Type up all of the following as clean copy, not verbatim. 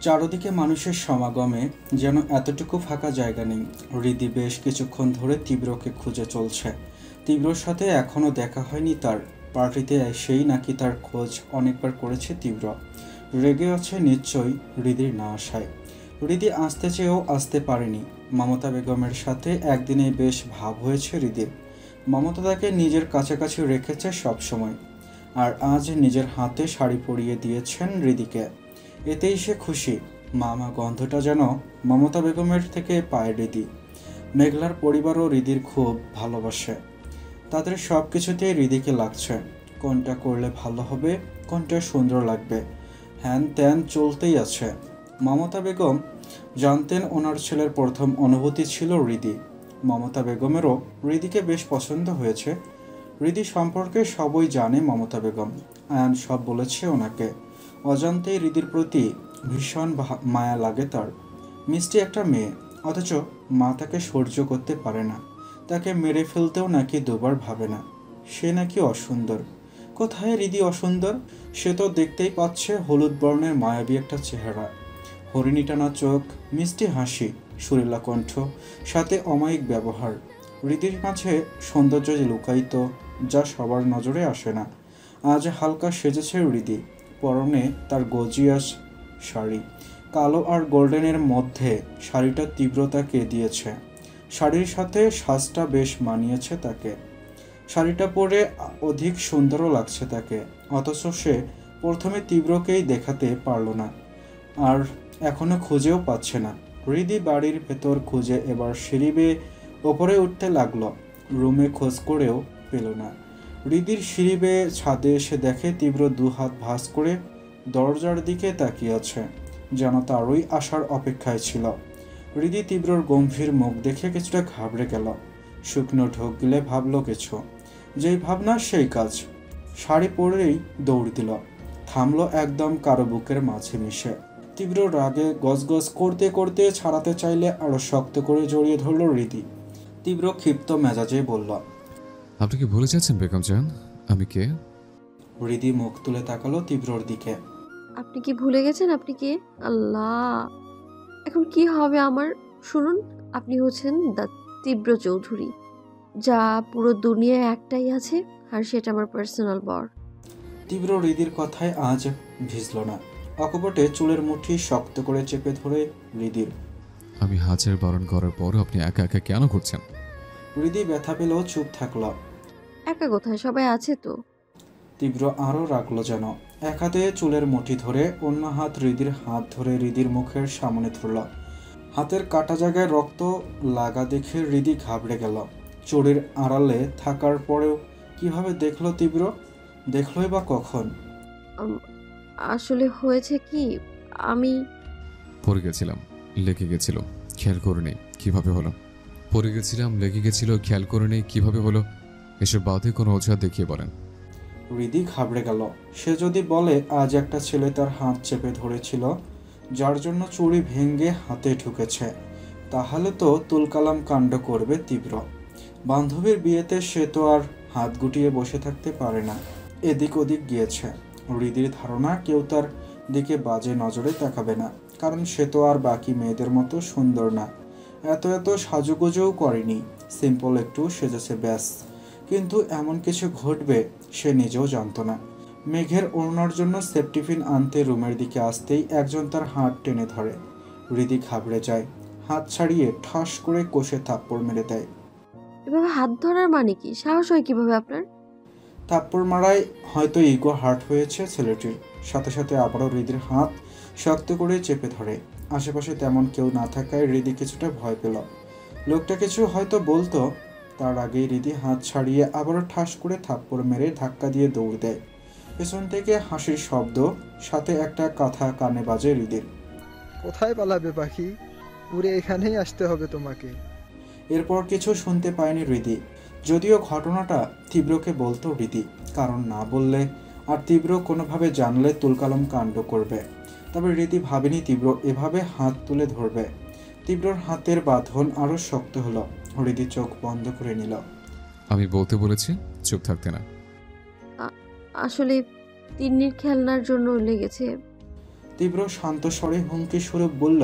চারদিকে মানুষের সমাগমে যেন এতটুকু ফাঁকা জায়গা নেই। হৃদি বেশ কিছুক্ষণ ধরে তীব্রকে খুঁজে চলছে। তীব্রর সাথে এখনও দেখা হয়নি তার। পার্টিতে এসেই নাকি তার খোঁজ অনেকবার করেছে তীব্র। রেগে আছে নিশ্চয়ই হৃদির না আসায়। হৃদি আসতে চেয়েও আসতে পারেনি। মমতা বেগমের সাথে একদিনে বেশ ভাব হয়েছে হৃদির। মমতা তাকে নিজের কাছাকাছি রেখেছে সবসময়, আর আজ নিজের হাতে শাড়ি পরিয়ে দিয়েছেন হৃদিকে। এতেই সে খুশি। মামা গন্ধটা যেন মমতা বেগমের থেকে পায় হৃদি। মেঘলার পরিবারও হৃদির খুব ভালোবাসে। তাদের সব কিছুতেই হৃদিকে লাগছে। কোনটা করলে ভালো হবে, কোনটা সুন্দর লাগবে, হ্যান ত্যান চলতেই আছে। মমতা বেগম জানতেন ওনার ছেলের প্রথম অনুভূতি ছিল হৃদি। মমতা বেগমেরও হৃদিকে বেশ পছন্দ হয়েছে। হৃদি সম্পর্কে সবই জানে মমতা বেগম। আয়ান সব বলেছে ওনাকে। অজান্তেই হৃদির প্রতি ভীষণ মায়া লাগে তার। মিষ্টি একটা মেয়ে, অথচ মা তাকে সহ্য করতে পারে না। তাকে মেরে ফেলতেও নাকি দুবার ভাবে না। সে নাকি অসুন্দর। কোথায় হৃদি অসুন্দর? সে তো দেখতেই পাচ্ছে হলুদ বর্ণের মায়াবী একটা চেহারা, হরিণী টানা চোখ, মিষ্টি হাসি, সুরেলা কণ্ঠ, সাথে অমায়িক ব্যবহার। হৃদির মাঝে সৌন্দর্য যে লুকায়িত, যা সবার নজরে আসে না। আজ হালকা সেজেছে হৃদি। পরনে তার গর্জিয়াস শাড়ি, কালো আর গোল্ডেনের মধ্যে শাড়িটা তীব্রতাকে দিয়েছে। শাড়ির সাথে সাজটা বেশ মানিয়েছে তাকে। শাড়িটা পরে অধিক সুন্দরও লাগছে তাকে। অথচ সে প্রথমে তীব্রকেই দেখাতে পারল না, আর এখনো খুঁজেও পাচ্ছে না। হৃদি বাড়ির ভেতর খুঁজে এবার সিঁড়ি বেয়ে ওপরে উঠতে লাগলো। রুমে খোঁজ করেও পেল না। হৃদির সিঁড়ি বেয়ে ছাদে এসে দেখে তীব্র দু হাত ভাঁজ করে দরজার দিকে তাকিয়ে আছে, যেন তারই আসার অপেক্ষায় ছিল। হৃদি তীব্রর গম্ভীর মুখ দেখে কিছুটা ঘাবড়ে গেল। শুকনো ঢোক গিলে ভাবল কিছু, যেই ভাবনা সেই কাজ। শাড়ি পরেই দৌড় দিল, থামলো একদম কারো বুকের মাঝে মিশে। তীব্র রাগে গজগজ করতে করতে ছাড়াতে চাইলে আরো শক্ত করে জড়িয়ে ধরল হৃদি। তীব্র ক্ষিপ্ত মেজাজে বলল, আপনি কি ভুলে যাচ্ছেন বেগম জান আমি কে? হৃদি মুখ তুলে তাকালো তীব্রর দিকে। আপনি কি ভুলে গেছেন আপনি কে? আল্লাহ, এখন কি হবে আমার? শুনুন, আপনি হচ্ছেন দা তীব্র চৌধুরী, যা পুরো দুনিয়ায় একটাই আছে, আর সেটা আমার পার্সোনাল বর। তীব্র হৃদির কথায় আজ ভিজল না। অকপটে চুলের মুঠি শক্ত করে চেপে ধরে হৃদির। আমি হাজার বারণ করার পরও আপনি একা একা কেন করছেন? হৃদি ব্যথা পেলেও চুপ থাকল। একা কোথায়, সবাই আছে তো। তীব্র আরও রাগল যেন। এক হাতে চুলের মুঠি ধরে অন্য হাত হৃদির হাত ধরে হৃদির মুখের সামনে ধরল। হাতের কাটা জায়গায় রক্ত লাগা দেখে হৃদি ঘাবড়ে গেল। চুড়ির আড়ালে থাকার পরেও কিভাবে দেখলো তীব্র? দেখলই বা কখন? আম, আসলে হয়েছে কি, আমি পড়ে গেছিলাম, লেগে গেছিল, খেয়াল করে নেই কিভাবে হলো। পড়ে গেছিলাম, লেগে গেছিল, খেয়াল করে নেই কিভাবে হলো। এসব বাদে কোনো অজুহাত দেখিয়ে বলেন। হৃদি ঘাবড়ে গেল। সে যদি বলে আজ একটা ছেলে তার হাত চেপে ধরেছিল, যার জন্য চুড়ি ভেঙে হাতে ঢুকেছে, তাহলে তো তুলকালাম কাণ্ড করবে তীব্র। বান্ধবীর বিয়েতে সে তো আর হাত গুটিয়ে বসে থাকতে পারে না। এদিক ওদিক গিয়েছে। হৃদির ধারণা কেউ তার দিকে বাজে নজরে তাকাবে না, কারণ সে তো আর বাকি মেয়েদের মতো সুন্দর না। এত এত সাজুগুজও করেনি, সিম্পল একটু সেজেছে ব্যাস। কিন্তু এমন কিছু ঘটবে সে নিজেও জানত না। মেঘের ওড়নার জন্য সেফটিপিন আনতে রুমের দিকে আসতেই একজন তার হাত টেনে ধরে। হৃদি ঘাবড়ে যায়। হাত ছাড়িয়ে ঠাস করে কষে থাপ্পড় মেরে দেয়। এভাবে হাত ধরার মানে কি? সাহস হয় কিভাবে আপনার? থাপ্পড় মারায় হয়তো ইগো হার্ট হয়েছে ছেলেটির। সাথে সাথে আবারও হৃদির হাত শক্ত করে চেপে ধরে। আশেপাশে তেমন কেউ না থাকায় হৃদি কিছুটা ভয় পেল। লোকটা কিছু হয়তো বলতো। তার আগেই হৃদি হাত ছাড়িয়ে আবারও ঠাস করে থাপ্পড় মেরে ধাক্কা দিয়ে দৌড় দেয়। পেছন থেকে হাসির শব্দ, সাথে একটা কথা কানে বাজে হৃদির। কোথায় পালাবে পাখি? উড়ে এখানেই আসতে হবে তোমাকে। এরপর কিছু শুনতে পায়নি হৃদি। যদিও ঘটনাটা তীব্রকে বলতো হৃদি, কারণ না বললে আর তীব্র কোনোভাবে জানলে তুলকালাম কাণ্ড করবে। তবে হৃদি ভাবেনি তীব্র এভাবে হাত তুলে ধরবে। তীব্রর হাতের বাঁধন আরও শক্ত হলো। হৃদি চোখ বন্ধ করে নিল। আমি বলতে বলেছি চুপ থাকতে না। আসলে তিন্নির খেলনার জন্য লেগেছে। তীব্র শান্ত স্বরে হুমকি স্বরূপ বলল,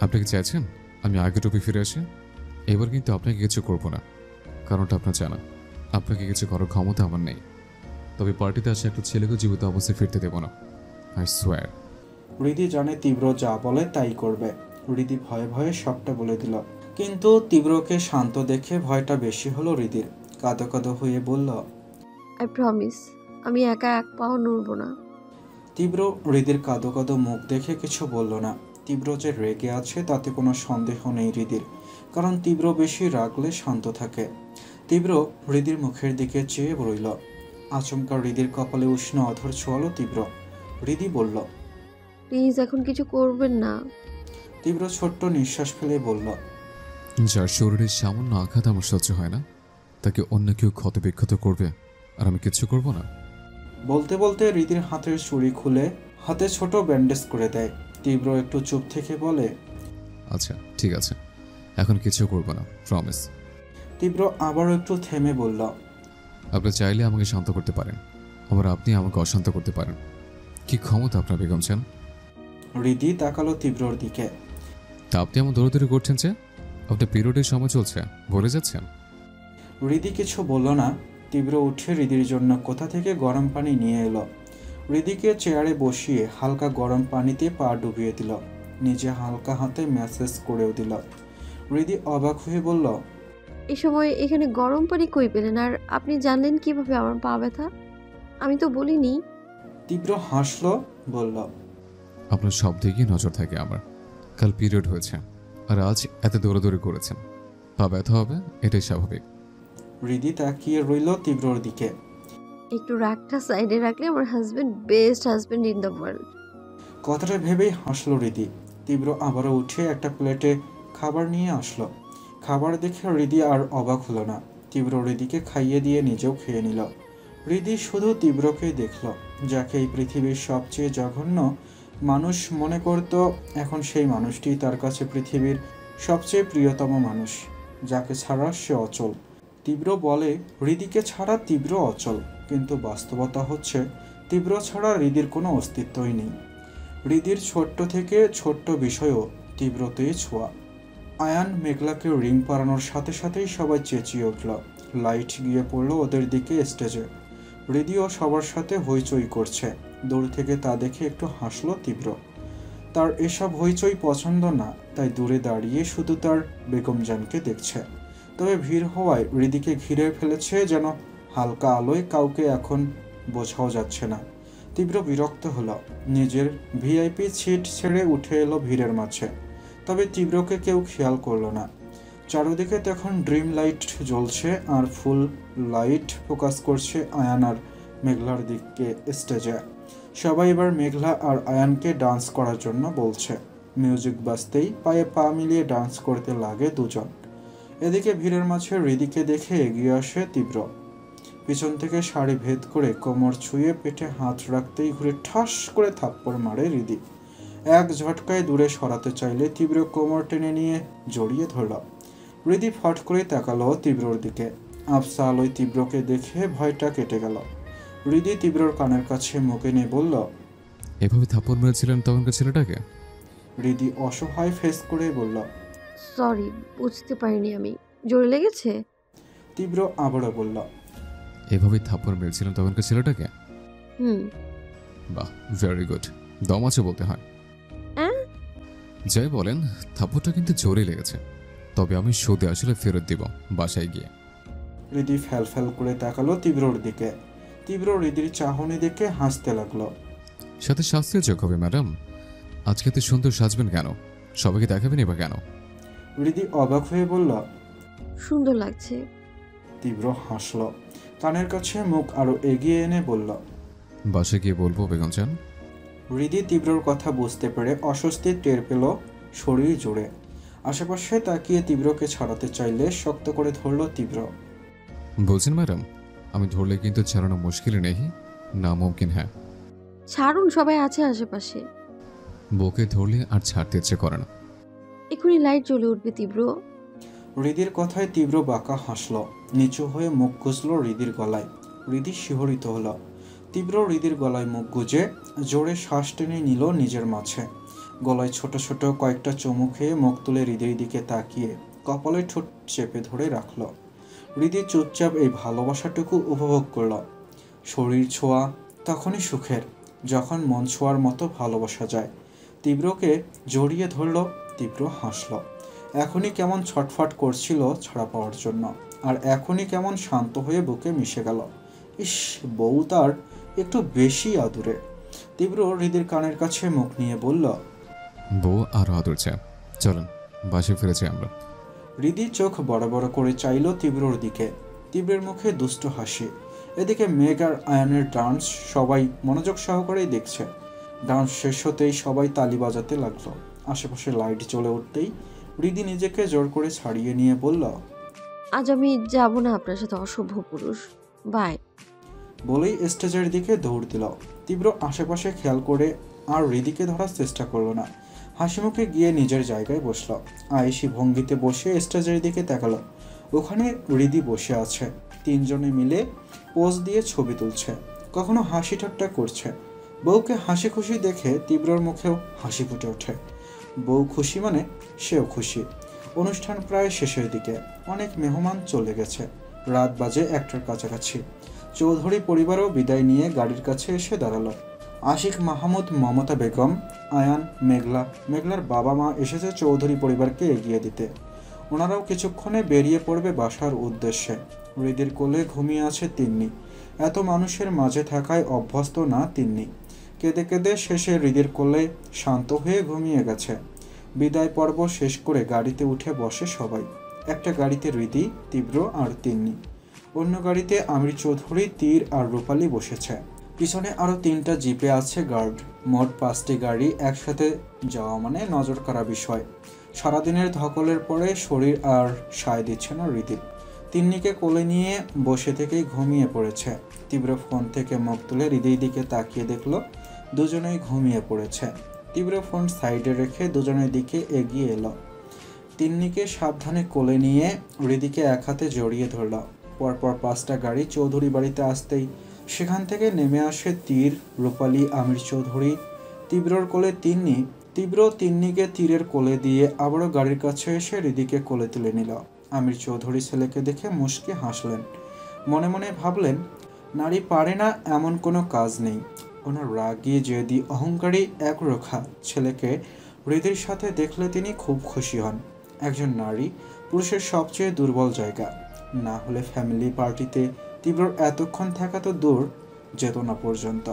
আপনি কি চাইছেন আমি আগে টুপি ফিরে আসি? এবার কিন্তু আপনাকে কিছু করব না, কারণটা আপনার জানা। আপনাকে কিছু করার ক্ষমতা আমার নেই। তবে পার্টিতে আসে একটা ছেলেকে জীবিত অবস্থায় ফিরতে দেব না, আই সোয়ার। হৃদি জানে তীব্র যা বলে তাই করবে। হৃদি ভয়ে ভয়ে সবটা বলে দিল। কিন্তু তীব্রকে শান্ত দেখে ভয়টা বেশি হলো হৃদির। কাঁদো কাঁদো হয়ে বলল, আই প্রমিস, আমি একা এক পাও নড়ব না। তীব্র হৃদির কাঁদো কাঁদো মুখ দেখে কিছু বলল না। তীব্র যে রেগে আছে তাতে কোনো সন্দেহ নেই হৃদির, কারণ তীব্র বেশি রাগলে শান্ত থাকে। তীব্র হৃদির মুখের দিকে চেয়ে রইল। আচমকা হৃদির কপালে উষ্ণ অধর ছোঁয়ালো তীব্র। হৃদি বলল, প্লিজ এখন কিছু করবেন না। তীব্র ছোট্ট নিঃশ্বাস ফেলে বলল, যার শরীরের সামান্য আঘাত আমার সহ্য হয় না, তাকে অন্য কেউ ক্ষতবিক্ষত করবে আর আমি কিচ্ছু করব না? বলতে বলতে হৃদির হাতের চুড়ি খুলে হাতে ছোট ব্যান্ডেজ করে দেয়। তীব্র একটু চুপ থেকে বলে, আচ্ছা ঠিক আছে, এখন কিছু করব না, প্রমিস। তীব্র আবারও একটু থেমে বলল, আপনি চাইলে আমাকে শান্ত করতে পারেন, আবার আপনি আমাকে অশান্ত করতে পারেন। কি ক্ষমতা আপনার বেগম চান? হৃদি তাকালো তীব্রর দিকে। তা আপনি এমন দৌড়াদৌড়ি করছেন যে? আপনার পিরিয়ডের সময় চলছে, ভুলে যাচ্ছেন? হৃদি কিছু বলল না। তীব্র উঠে হৃদির জন্য কোথা থেকে গরম পানি নিয়ে এলো। হৃদিকে চেয়ারে বসিয়ে হালকা গরম পানিতে পা ডুবিয়ে দিল। নিজে হালকা হাতে ম্যাসেজ করেও দিল। হৃদি অবাক হয়ে বলল, এই সময় এখানে গরম পানি কই পেলেন? আর আপনি জানলেন কিভাবে আমার পা ব্যথা? আমি তো বলিনি। তীব্র হাসলো, বলল, আপনার সব দিকে নজর থাকে আমার। কাল পিরিয়ড হয়েছে আর আজ এত দৌড়াদৌড়ি করেছেন, পা ব্যথা হবে, এটাই স্বাভাবিক। হৃদি তাকিয়ে রইল তীব্রর দিকে। একটু রাগটা সাইডে রাখলে আমার husband best husband in the world. কথাটা ভেবেই হাসলো হৃদি। তীব্র আবারও উঠে একটা প্লেটে খাবার নিয়ে আসলো। খাবার দেখে হৃদি আর অবাক হলো না। তীব্র হৃদিকে খাইয়ে দিয়ে নিজেও খেয়ে নিল। হৃদি শুধু তীব্রকেই দেখল, যাকে এই পৃথিবীর সবচেয়ে জঘন্য মানুষ মনে করত, এখন সেই মানুষটি তার কাছে পৃথিবীর সবচেয়ে প্রিয়তম মানুষ, যাকে ছাড়া সে অচল। তীব্র বলে হৃদিকে ছাড়া তীব্র অচল, কিন্তু বাস্তবতা হচ্ছে তীব্র ছাড়া হৃদির কোনো অস্তিত্বই নেই। হৃদির ছোট্ট থেকে ছোট্ট বিষয়ও তীব্রতেই ছোঁয়া। আয়ান মেঘলাকে রিং পরানোর সাথে সাথেই সবাই চেঁচিয়ে উঠল। লাইট গিয়ে পড়ল ওদের দিকে স্টেজে। হৃদিও সবার সাথে হইচই করছে। দূর থেকে তা দেখে একটু হাসলো তীব্র। তার এসব হইচই পছন্দ না, তাই দূরে দাঁড়িয়ে শুধু তার বেগমজানকে দেখছে। তবে ভিড় হওয়ায় হৃদিকে ঘিরে ফেলেছে যেন হালকা আলোয়, কাউকে এখন বোঝাও যাচ্ছে না। তীব্র বিরক্ত হলো। নিজের ভিআইপি সিট ছেড়ে উঠে এলো ভিড়ের মাঝে। তবে তীব্রকে কেউ খেয়াল করলো না। চারদিকে তখন ড্রিম লাইট জ্বলছে আর ফুল লাইট ফোকাস করছে আয়ান আর মেঘলার দিকে স্টেজে। সবাই এবার মেঘলা আর আয়ানকে ডান্স করার জন্য বলছে। মিউজিক বাজতেই পায়ে পা মিলিয়ে ডান্স করতে লাগে দুজন। এদিকে ভিড়ের মাঝে হৃদিকে দেখে এগিয়ে আসে তীব্র। পিছন থেকে শাড়ি ভেদ করে কোমর ছুঁয়ে পেটে হাত রাখতেই ঘুরে ঠাস করে থাপ্পড় মারে হৃদি। এক ঝটকায় দূরে সরাতে চাইলে তীব্র কোমর টেনে নিয়ে জড়িয়ে ধরল। হৃদি ফট করে তাকালো তীব্রর দিকে। আবসা আলোয় তীব্রকে দেখে ভয়টা কেটে গেল। হৃদি তীব্রর কানের কাছে মুখ এনে বলল, এভাবে থাপ্পড় মেরেছিলেন তখনকার ছেলেটাকে? হৃদি অসহায় ফেস করে বলল, সরি, বুঝতে পারিনি আমি। জোরে লেগেছে? তীব্র আবারও বলল, এভাবে থাপ্পড় মেরেছিলেন তখনকার ছেলেটাকে? হুম। বাহ, ভেরি গুড। দম আছে বলতে হয়। অ্যাঁ? যাই বলেন, থাপ্পড়টা কিন্তু জোরে লেগেছে। তবে আমি সুদে আসলে ফেরত দিব বাসায় গিয়ে। হৃদি ফ্যাল ফ্যাল করে তাকালো তীব্রর দিকে। তীব্র হৃদির চাহনি দেখে হাসতে লাগলো। সাথে শাস্তিও যোগ হবে ম্যাডাম। আজকে এত সুন্দর সাজবেন কেন? সবাইকে দেখাবেন এবার কেন? হৃদি অবাক হয়ে বলল, সুন্দর লাগছে। তীব্র হাসলো। কানের কাছে মুখ আরো এগিয়ে এনে বলল, বাসায় গিয়ে বলবো বেগম চান। হৃদি তীব্রর কথা বুঝতে পেরে অস্বস্তি টের পেল শরীর জুড়ে। আশেপাশে তাকিয়ে তীব্রকে ছাড়াতে চাইলে শক্ত করে ধরল তীব্র। বলছেন ম্যাডাম, আমি ধরলে কিন্তু ছাড়ানো মুশকিল নেই, না মুমকিন হ্যাঁ। ছাড়ুন, সবাই আছে আশেপাশে। বউকে ধরলে আর ছাড়তে ইচ্ছে করে না। এখনই লাইট জ্বলে উঠবে তীব্র। হৃদির কথায় তীব্র বাঁকা হাসল। নিচু হয়ে মুখ গুজল হৃদির গলায়। হৃদি শিহরিত হলো। তীব্র হৃদির গলায় মুখ গুজে জোরে শ্বাস টেনে নিল নিজের মাঝে। গলায় ছোট ছোট কয়েকটা চুমু খেয়ে মুখ তুলে হৃদির দিকে তাকিয়ে কপালে ঠোঁট চেপে ধরে রাখল। হৃদি চুপচাপ এই ভালোবাসাটুকু উপভোগ করল। শরীর ছোঁয়া তখনই সুখের, যখন মন ছোঁয়ার মতো ভালোবাসা যায়। তীব্রকে জড়িয়ে ধরল। তীব্র হাসল। এখনই কেমন ছটফট করছিল ছাড়া পাওয়ার জন্য, আর এখনই কেমন শান্ত হয়ে বুকে মিশে গেল। ইস, বউ তার একটু বেশি আদুরে। তীব্র হৃদির কানের কাছে মুখ নিয়ে বলল, বউ আরো আদর চায়, চলেন বাসায় ফিরেছি আমরা। হৃদি চোখ বড় বড় করে চাইল তীব্রর দিকে। তীব্রের মুখে দুষ্ট হাসি। এদিকে মেঘ আর আয়ানের ডান্স সবাই মনোযোগ সহকারেই দেখছে। ডান্স শেষ হতেই সবাই তালি বাজাতে লাগলো। আশেপাশে লাইট জ্বলে উঠতেই হৃদি নিজেকে জোর করে ছাড়িয়ে নিয়ে বলল, আজ আমি যাব না আপনার সাথে, অসভ্য পুরুষ, বাই। বলেই স্টেজের দিকে দৌড় দিল। তীব্র আশেপাশে খেয়াল করে আর হৃদিকে ধরার চেষ্টা করলো না। হাসিমুখে গিয়ে নিজের জায়গায় বসল। আয়েশি ভঙ্গিতে বসে স্টেজের দিকে তাকালো। ওখানে হৃদি বসে আছে। তিনজনে মিলে পোজ দিয়ে ছবি তুলছে, কখনো হাসি ঠাট্টা করছে। বউকে হাসি খুশি দেখে তীব্রর মুখেও হাসি ফুটে ওঠে। বউ খুশি মানে সেও খুশি। অনুষ্ঠান প্রায় শেষের দিকে। অনেক মেহমান চলে গেছে। রাত বাজে 1টার কাছাকাছি। চৌধুরী পরিবারও বিদায় নিয়ে গাড়ির কাছে এসে দাঁড়ালো। আশিক মাহমুদ, মমতা বেগম, আয়ান, মেঘলার বাবা মা এসেছে চৌধুরী পরিবারকে এগিয়ে দিতে। ওনারাও কিছুক্ষণে বেরিয়ে পড়বে বাসার উদ্দেশ্যে। হৃদির কোলে ঘুমিয়ে আছে তিন্নি। এত মানুষের মাঝে থাকায় অভ্যস্ত না তিন্নি। কেঁদে কেঁদে শেষে হৃদির কোলে শান্ত হয়ে ঘুমিয়ে গেছে। বিদায় পর্ব শেষ করে গাড়িতে উঠে বসে সবাই। একটা গাড়িতে হৃদি, তীব্র আর তিন্নি। অন্য গাড়িতে আমির চৌধুরী, তীর আর রূপালী বসেছে। পিছনে আরও 3টা জিপে আছে গার্ড। মোট 5টি গাড়ি একসাথে যাওয়া মানে নজর কাড়া বিষয়। সারাদিনের ধকলের পরে শরীর আর সায় দিচ্ছে না হৃদির। তিন্নিকে কোলে নিয়ে বসে থেকেই ঘুমিয়ে পড়েছে। তীব্র ফোন থেকে মুখ তুলে হৃদির দিকে তাকিয়ে দেখল দুজনেই ঘুমিয়ে পড়েছে। তীব্র ফোন সাইডে রেখে দুজনের দিকে এগিয়ে এলো। তিন্নিকে সাবধানে কোলে নিয়ে হৃদিকে এক হাতে জড়িয়ে ধরল। পরপর 5টা গাড়ি চৌধুরী বাড়িতে আসতেই সেখান থেকে নেমে আসে তীর, রূপালী, আমির চৌধুরী। তীব্রর কোলে তিন্নি। তীব্র তিন্নিকে তীরের কোলে দিয়ে আবারও গাড়ির কাছে এসে হৃদিকে কোলে তুলে নিল। আমির চৌধুরী ছেলেকে দেখে মুচকি হাসলেন। মনে মনে ভাবলেন, নারী পারে না এমন কোনো কাজ নেই। ওনার রাগী, জেদি, অহংকারী একরোখা ছেলেকে হৃদির সাথে দেখলে তিনি খুব খুশি হন। একজন নারী পুরুষের সবচেয়ে দুর্বল জায়গা। না হলে ফ্যামিলি পার্টিতে তীব্রর এতক্ষণ থাকা তো দূর, যেত না পর্যন্ত।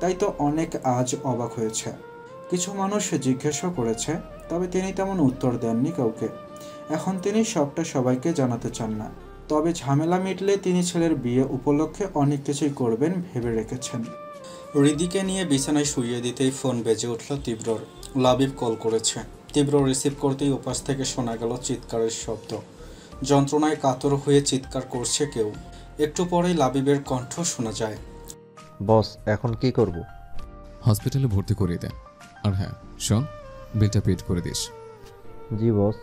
তাই তো অনেক আজ অবাক হয়েছে। কিছু মানুষ জিজ্ঞাসাও করেছে, তবে তিনি তেমন উত্তর দেননি কাউকে। এখন তিনি সবটা সবাইকে জানাতে চান না। তবে ঝামেলা মিটলে তিনি ছেলের বিয়ে উপলক্ষে অনেক কিছুই করবেন ভেবে রেখেছেন। হৃদিকে নিয়ে বিছানায় শুইয়ে দিতেই ফোন বেজে উঠল তীব্রর। লাবিব কল করেছে। তীব্র রিসিভ করতেই ওপাশ থেকে শোনা গেল চিৎকারের শব্দ। যন্ত্রণায় কাতর হয়ে চিৎকার করছে কেউ। একটু পরেই লাবিবের কণ্ঠ শোনা যায়, বস এখন কি করব? হসপিটালে ভর্তি করিয়ে দেন। আর হ্যাঁ শোন, বিলটা পেড করে দিস। জি বস।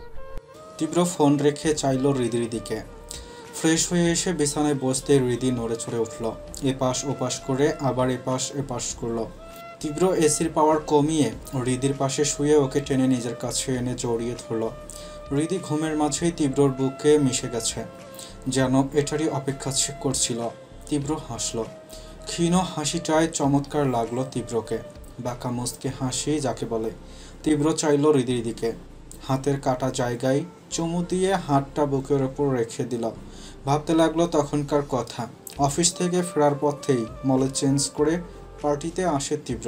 তীব্র ফোন রেখে চাইল হৃদির দিকে। ফ্রেশ হয়ে এসে বিছানায় বসতে হৃদি নড়ে চড়ে উঠল। এপাশ ওপাশ করে আবার এপাশ করল। তীব্র এসির পাওয়ার কমিয়ে হৃদির পাশে শুয়ে ওকে টেনে নিজের কাছে এনে জড়িয়ে ধরল। হৃদি ঘুমের মাঝেই তীব্রর বুকে মিশে গেছে, যেন এটারই অপেক্ষা করছিল। তীব্র হাসল। ক্ষীণ হাসিটায় চমৎকার লাগলো তীব্রকে। বাঁকা মুচকে হাসি যাকে বলে। তীব্র চাইল হৃদির দিকে। হাতের কাটা জায়গায় চুমু দিয়ে হাতটা বুকের ওপর রেখে দিল। ভাবতে লাগলো তখনকার কথা। অফিস থেকে ফেরার পথেই মলে চেঞ্জ করে পার্টিতে আসে তীব্র।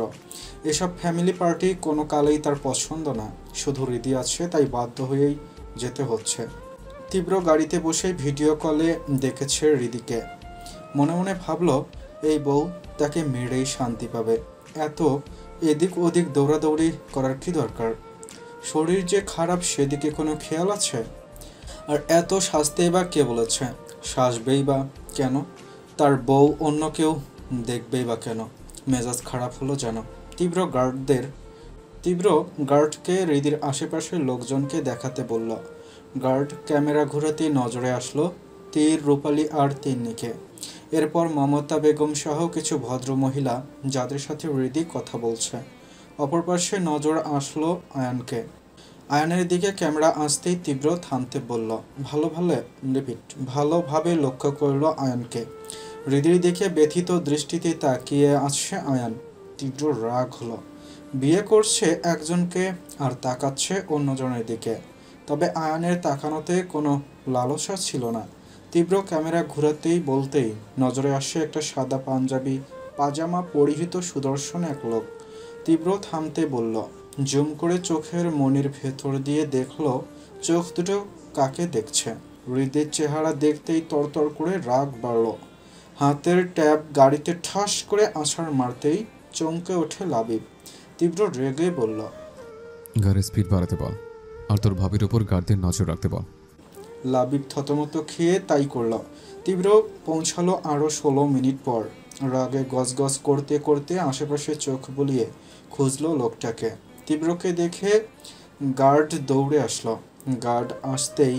এসব ফ্যামিলি পার্টি কোনো কালেই তার পছন্দ না। শুধু হৃদি আছে তাই বাধ্য হয়েই যেতে হচ্ছে। তীব্র গাড়িতে বসে ভিডিও কলে দেখেছে হৃদিকে। মনে মনে ভাবল, এই বউ তাকে মেরেই শান্তি পাবে। এত এদিক ওদিক দৌড়াদৌড়ি করার কি দরকার? শরীর যে খারাপ সেদিকে কোনো খেয়াল আছে? আর এত সাজতেই বা কে বলেছে? সাজবেই বা কেন? তার বউ অন্য কেউ দেখবেই বা কেন? মেজাজ খারাপ হলো যেন। তীব্র গার্ডকে হৃদির আশেপাশের লোকজনকে দেখাতে বলল। গার্ড ক্যামেরা ঘোরাতেই নজরে আসলো তীর, রূপালী আর তিন্নিকে। এরপর মমতা বেগম সহ কিছু ভদ্রমহিলা যাদের সাথে হৃদি কথা বলছে। অপর পাশে নজর আসলো আয়ানকে। আয়ানের দিকে ক্যামেরা আসতেই তীব্র থামতে বলল। ভালোভাবে লক্ষ্য করল আয়ানকে। হৃদির দিকে ব্যথিত দৃষ্টিতে তাকিয়ে আছে আয়ান। তীব্র রাগ হলো। বিয়ে করছে একজনকে আর তাকাচ্ছে অন্যজনের দিকে। তবে আয়ানের তাকানোতে কোনো লালসা ছিল না। তীব্র ক্যামেরা ঘোরাতেই বলতেই নজরে আসে একটা সাদা পাজামা পরিহিত সুদর্শন এক লোক। তীব্র থামতে বলল। জুম করে চোখের মনির ভেতর দিয়ে দেখল চোখ দুটো কাকে দেখছে। হৃদের চেহারা দেখতেই তরতর করে রাগ বাড়ল। হাতের ট্যাব গাড়িতে ঠাস করে আছাড় মারতেই চমকে ওঠে লাবিব। তীব্র রেগে বলল, গাড়ির স্পিড বাড়াতে বল, আর তোর ভাবির ওপর গার্ডদের নজর রাখতে বল। লাবিব থতমত খেয়ে তাই করল। তীব্র পৌঁছালো আরও 16 মিনিট পর। রাগে গজগজ করতে করতে আশেপাশে চোখ বুলিয়ে খুঁজলো লোকটাকে। তীব্রকে দেখে গার্ড দৌড়ে আসলো। গার্ড আসতেই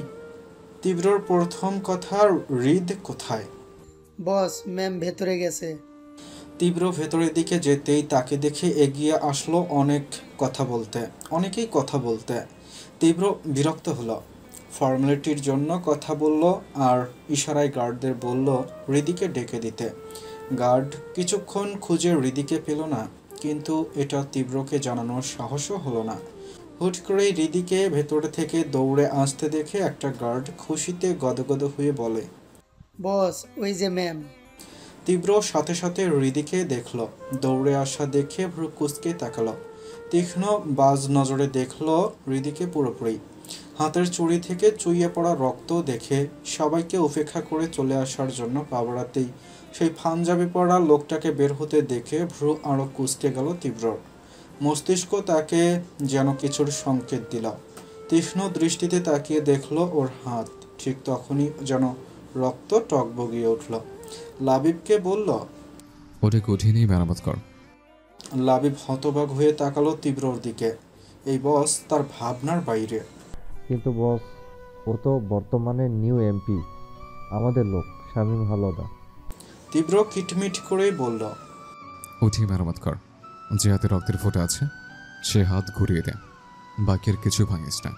তীব্রর প্রথম কথা, হৃদ কোথায়? বস, ম্যাম ভেতরে গেছে। তীব্র ভেতরের দিকে যেতেই তাকে দেখে এগিয়ে আসলো অনেকেই কথা বলতে। তীব্র বিরক্ত হলো। ফর্মালিটির জন্য কথা বলল আর ইশারায় গার্ডদের বলল হৃদিকে ডেকে দিতে। গার্ড কিছুক্ষণ খুঁজে হৃদিকে পেল না, কিন্তু এটা তীব্রকে জানানোর সাহসও হলো না। হুট করেই হৃদিকে ভেতর থেকে দৌড়ে আসতে দেখে একটা গার্ড খুশিতে গদগদ হয়ে বলে, বস, ওই যে ম্যাম। তীব্র সাথে সাথে হৃদিকে দেখল। দৌড়ে আসা দেখে ভ্রু কুঁচকে তাকালো। তীক্ষ্ণ বাজ নজরে দেখল হৃদিকে পুরোপুরি। হাতের চুড়ি থেকে চুইয়ে পড়া রক্ত দেখে সবাইকে উপেক্ষা করে চলে আসার জন্য পা বাড়াতেই সেই পাঞ্জাবি পরা লোকটাকে বের হতে দেখে ভ্রু আরও কুঁচকে গেল তীব্রর। মস্তিষ্ক তাকে যেন কিছুর সংকেত দিল। তীক্ষ্ণ দৃষ্টিতে তাকিয়ে দেখল ওর হাত। ঠিক তখনই যেন রক্ত টকবগিয়ে উঠল। লাবিবকে বলল, ওটাকে উঠিয়ে নিয়ে মেরামত কর। লাবিব হতবাক হয়ে তাকালো তীব্রর দিকে। এই বস তার ভাবনার বাইরে। কিন্তু বস, ও তো বর্তমানে নিউ এমপি, আমাদের লোক শামীম হাওলাদার। তীব্র কিটমিট করেই বলল, উঠিয়ে মেরামত কর। যে হাতে রক্তের ফোঁটা আছে সে হাত ঘুরিয়ে দে। বাকি আর কিছু ভাঙিস না,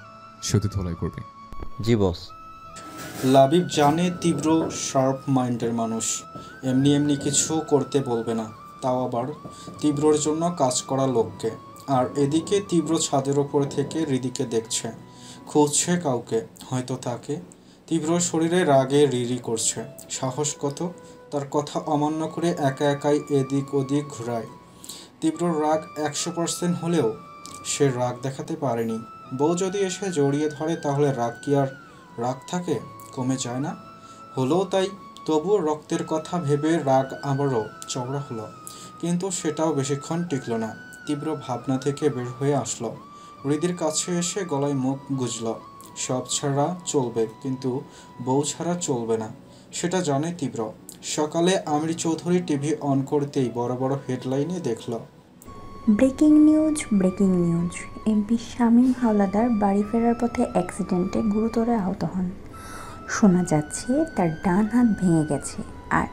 শুধু ধোলাই করবি। জি বস। লাবিব জানে তীব্র শার্প মাইন্ডের মানুষ, এমনি এমনি কিছু করতে বলবে না, তাও আবার তীব্রর জন্য কাজ করা লোককে। আর এদিকে তীব্র ছাদের ওপর থেকে হৃদিকে দেখছে, খুঁজছে কাউকে, হয়তো তাকে। তীব্র শরীরে রাগে রিরি করছে। সাহস কত তার কথা অমান্য করে একা একাই এদিক ওদিক ঘোরায়। তীব্র রাগ 100% হলেও সে রাগ দেখাতে পারেনি। বউ যদি এসে জড়িয়ে ধরে তাহলে রাগ কি আর রাগ থাকে, কমে যায় না? হলেও তাই। তবুও রক্তের কথা ভেবে রাগ আবারও চওড়া হলো, কিন্তু সেটাও বেশিক্ষণ টিকল না। তীব্র ভাবনা থেকে বের হয়ে আসলো। হৃদির কাছে এসে গলায় মুখ গুজল। সব ছাড়া চলবে, কিন্তু বউ ছাড়া চলবে না, সেটা জানে তীব্র। সকালে আমির চৌধুরী টিভি অন করতেই বড় বড় হেডলাইনে দেখল, breaking news, MP Shamim Howlader বাড়ি ফেরার পথে অ্যাক্সিডেন্টে গুরুতর আহত হন। শোনা যাচ্ছে তার ডান হাত ভেঙে গেছে আর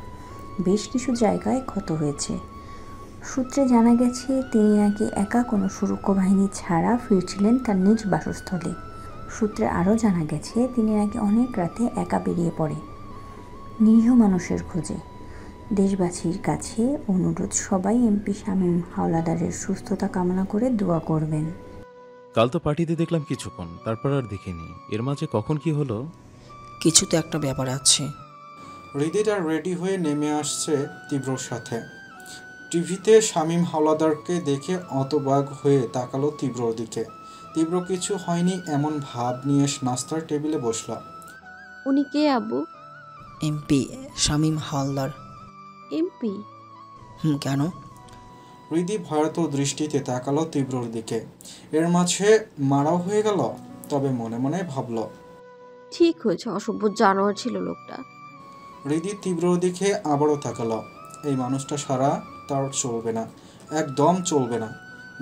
বেশ কিছু জায়গায় ক্ষত হয়েছে। সূত্রে জানা গেছে তিনি নাকি একা কোনো সুরক্ষা বাহিনী ছাড়া ফিরছিলেন তার নিজ বাসস্থলে। সূত্রে আরও জানা গেছে তিনি নাকি অনেক রাতে একা বেরিয়ে পড়ে নিরীহ মানুষের খোঁজে। দেশবাসীর কাছে অনুরোধ, সবাই এমপি শামীম হাওলাদারের সুস্থতা কামনা করে দোয়া করবেন। কাল তো পার্টিতে দেখলাম কিছুক্ষণ, তারপর আর দেখিনি। এর মাঝে কখন কি হলো? কিছু তো একটা ব্যাপার আছে। হৃদিটা রেডি হয়ে নেমে আসছে তীব্রর সাথে। টিভিতে শামীম হাওলাদারকে দেখে হতবাক হয়ে তাকালো তীব্রর দিকে। তীব্র কিছু হয়নি এমন ভাব নিয়ে নাস্তার টেবিলে বসল। উনি কে আব্বু? এমপি শামীম হাওলাদার। এমপি? কেন? হৃদি ভয়ার্ত দৃষ্টিতে তাকালো তীব্রর দিকে। এর মাঝে মারাও হয়ে গেল। তবে মনে মনে ভাবল, ঠিক হয়েছে, অসভ্য জানোয়ার ছিল লোকটা। হৃদি তীব্রর দিকে আবারও তাকালো। এই মানুষটা সারা তার চলবে না, একদম চলবে না।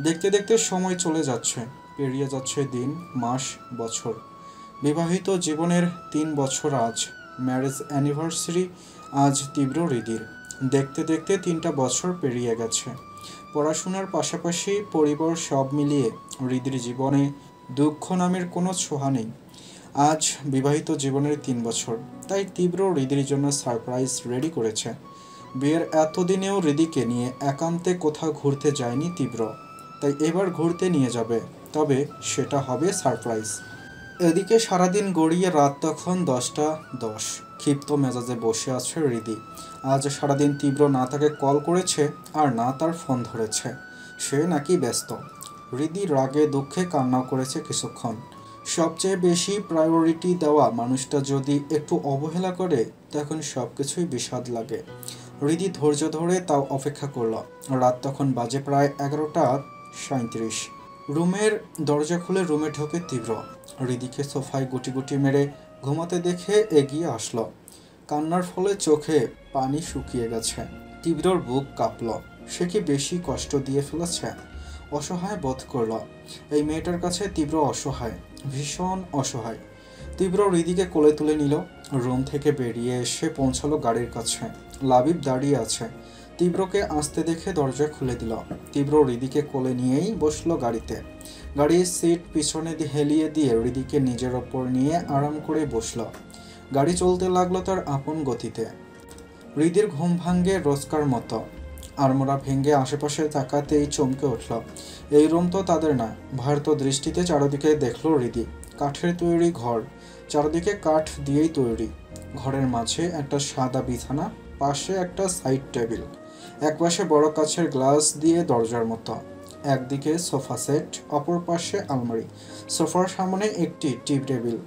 দেখতে দেখতে সময় চলে যাচ্ছে, পেরিয়ে যাচ্ছে দিন, মাস, বছর। বিবাহিত জীবনের 3 বছর আজ। ম্যারেজ অ্যানিভার্সারি আজ তীব্র হৃদির। দেখতে দেখতে 3টা বছর পেরিয়ে গেছে। পড়াশোনার পাশাপাশি পরিবার সব মিলিয়ে হৃদির জীবনে দুঃখ নামের কোনো ছোঁয়া নেই। আজ বিবাহিত জীবনের 3 বছর, তাই তীব্র হৃদির জন্য সারপ্রাইজ রেডি করেছে। বিয়ের এতদিনেও হৃদিকে নিয়ে একান্তে কোথাও ঘুরতে যায়নি তীব্র, তাই এবার ঘুরতে নিয়ে যাবে, তবে সেটা হবে সারপ্রাইজ। এদিকে সারাদিন গড়িয়ে রাত তখন 10টা 10। ক্ষিপ্ত মেজাজে বসে আছে হৃদি। আজ সারাদিন তীব্র না তাকে কল করেছে আর না তার ফোন ধরেছে, সে নাকি ব্যস্ত। হৃদি রাগে দুঃখে কান্নাও করেছে কিছুক্ষণ। সবচেয়ে বেশি প্রায়োরিটি দেওয়া মানুষটা যদি একটু অবহেলা করে তখন সব কিছুই বিষাদ লাগে। হৃদি ধৈর্য ধরে তাও অপেক্ষা করল। রাত তখন বাজে প্রায় 11টা 37। রুমের দরজা খুলে রুমে ঢোকে তীব্র। হৃদিকে সোফায় গুটি গুটি মেরে ঘুমাতে দেখে এগিয়ে আসলো। কান্নার ফলে চোখে পানি শুকিয়ে গেছে। তীব্রর বুক কাঁপল। সে কি বেশি কষ্ট দিয়ে ফেলেছে? অসহায় বোধ করল। এই মেয়েটার কাছে তীব্র অসহায়, ভীষণ অসহায়। তীব্র হৃদিকে কোলে তুলে নিল। রুম থেকে বেরিয়ে এসে পৌঁছালো গাড়ির কাছে। লাবিব দাঁড়িয়ে আছে। তীব্রকে আসতে দেখে দরজা খুলে দিল। তীব্র হৃদিকে কোলে নিয়েই বসলো গাড়িতে। গাড়ির সিট পিছনে হেলিয়ে দিয়ে হৃদিকে নিজের ওপর নিয়ে আরাম করে বসল। গাড়ি চলতে লাগলো তার আপন গতিতে। হৃদির ঘুম ভাঙ্গে রোজকার মতো। আড়মোড়া ভেঙে আশেপাশে তাকাতেই চমকে উঠল। এই রুম তো তাদের না। ভয়ার্ত দৃষ্টিতে চারদিকে দেখলো হৃদি। কাঠের তৈরি ঘর, চারদিকে কাঠ দিয়েই তৈরি। ঘরের মাঝে একটা সাদা বিছানা, পাশে একটা সাইড টেবিল, একপাশে বড় কাচের গ্লাস দিয়ে দরজার মতো। একদিকে সোফা সেট, অপর পাশে আলমারি, সোফার সামনে একটি টি টেবিল।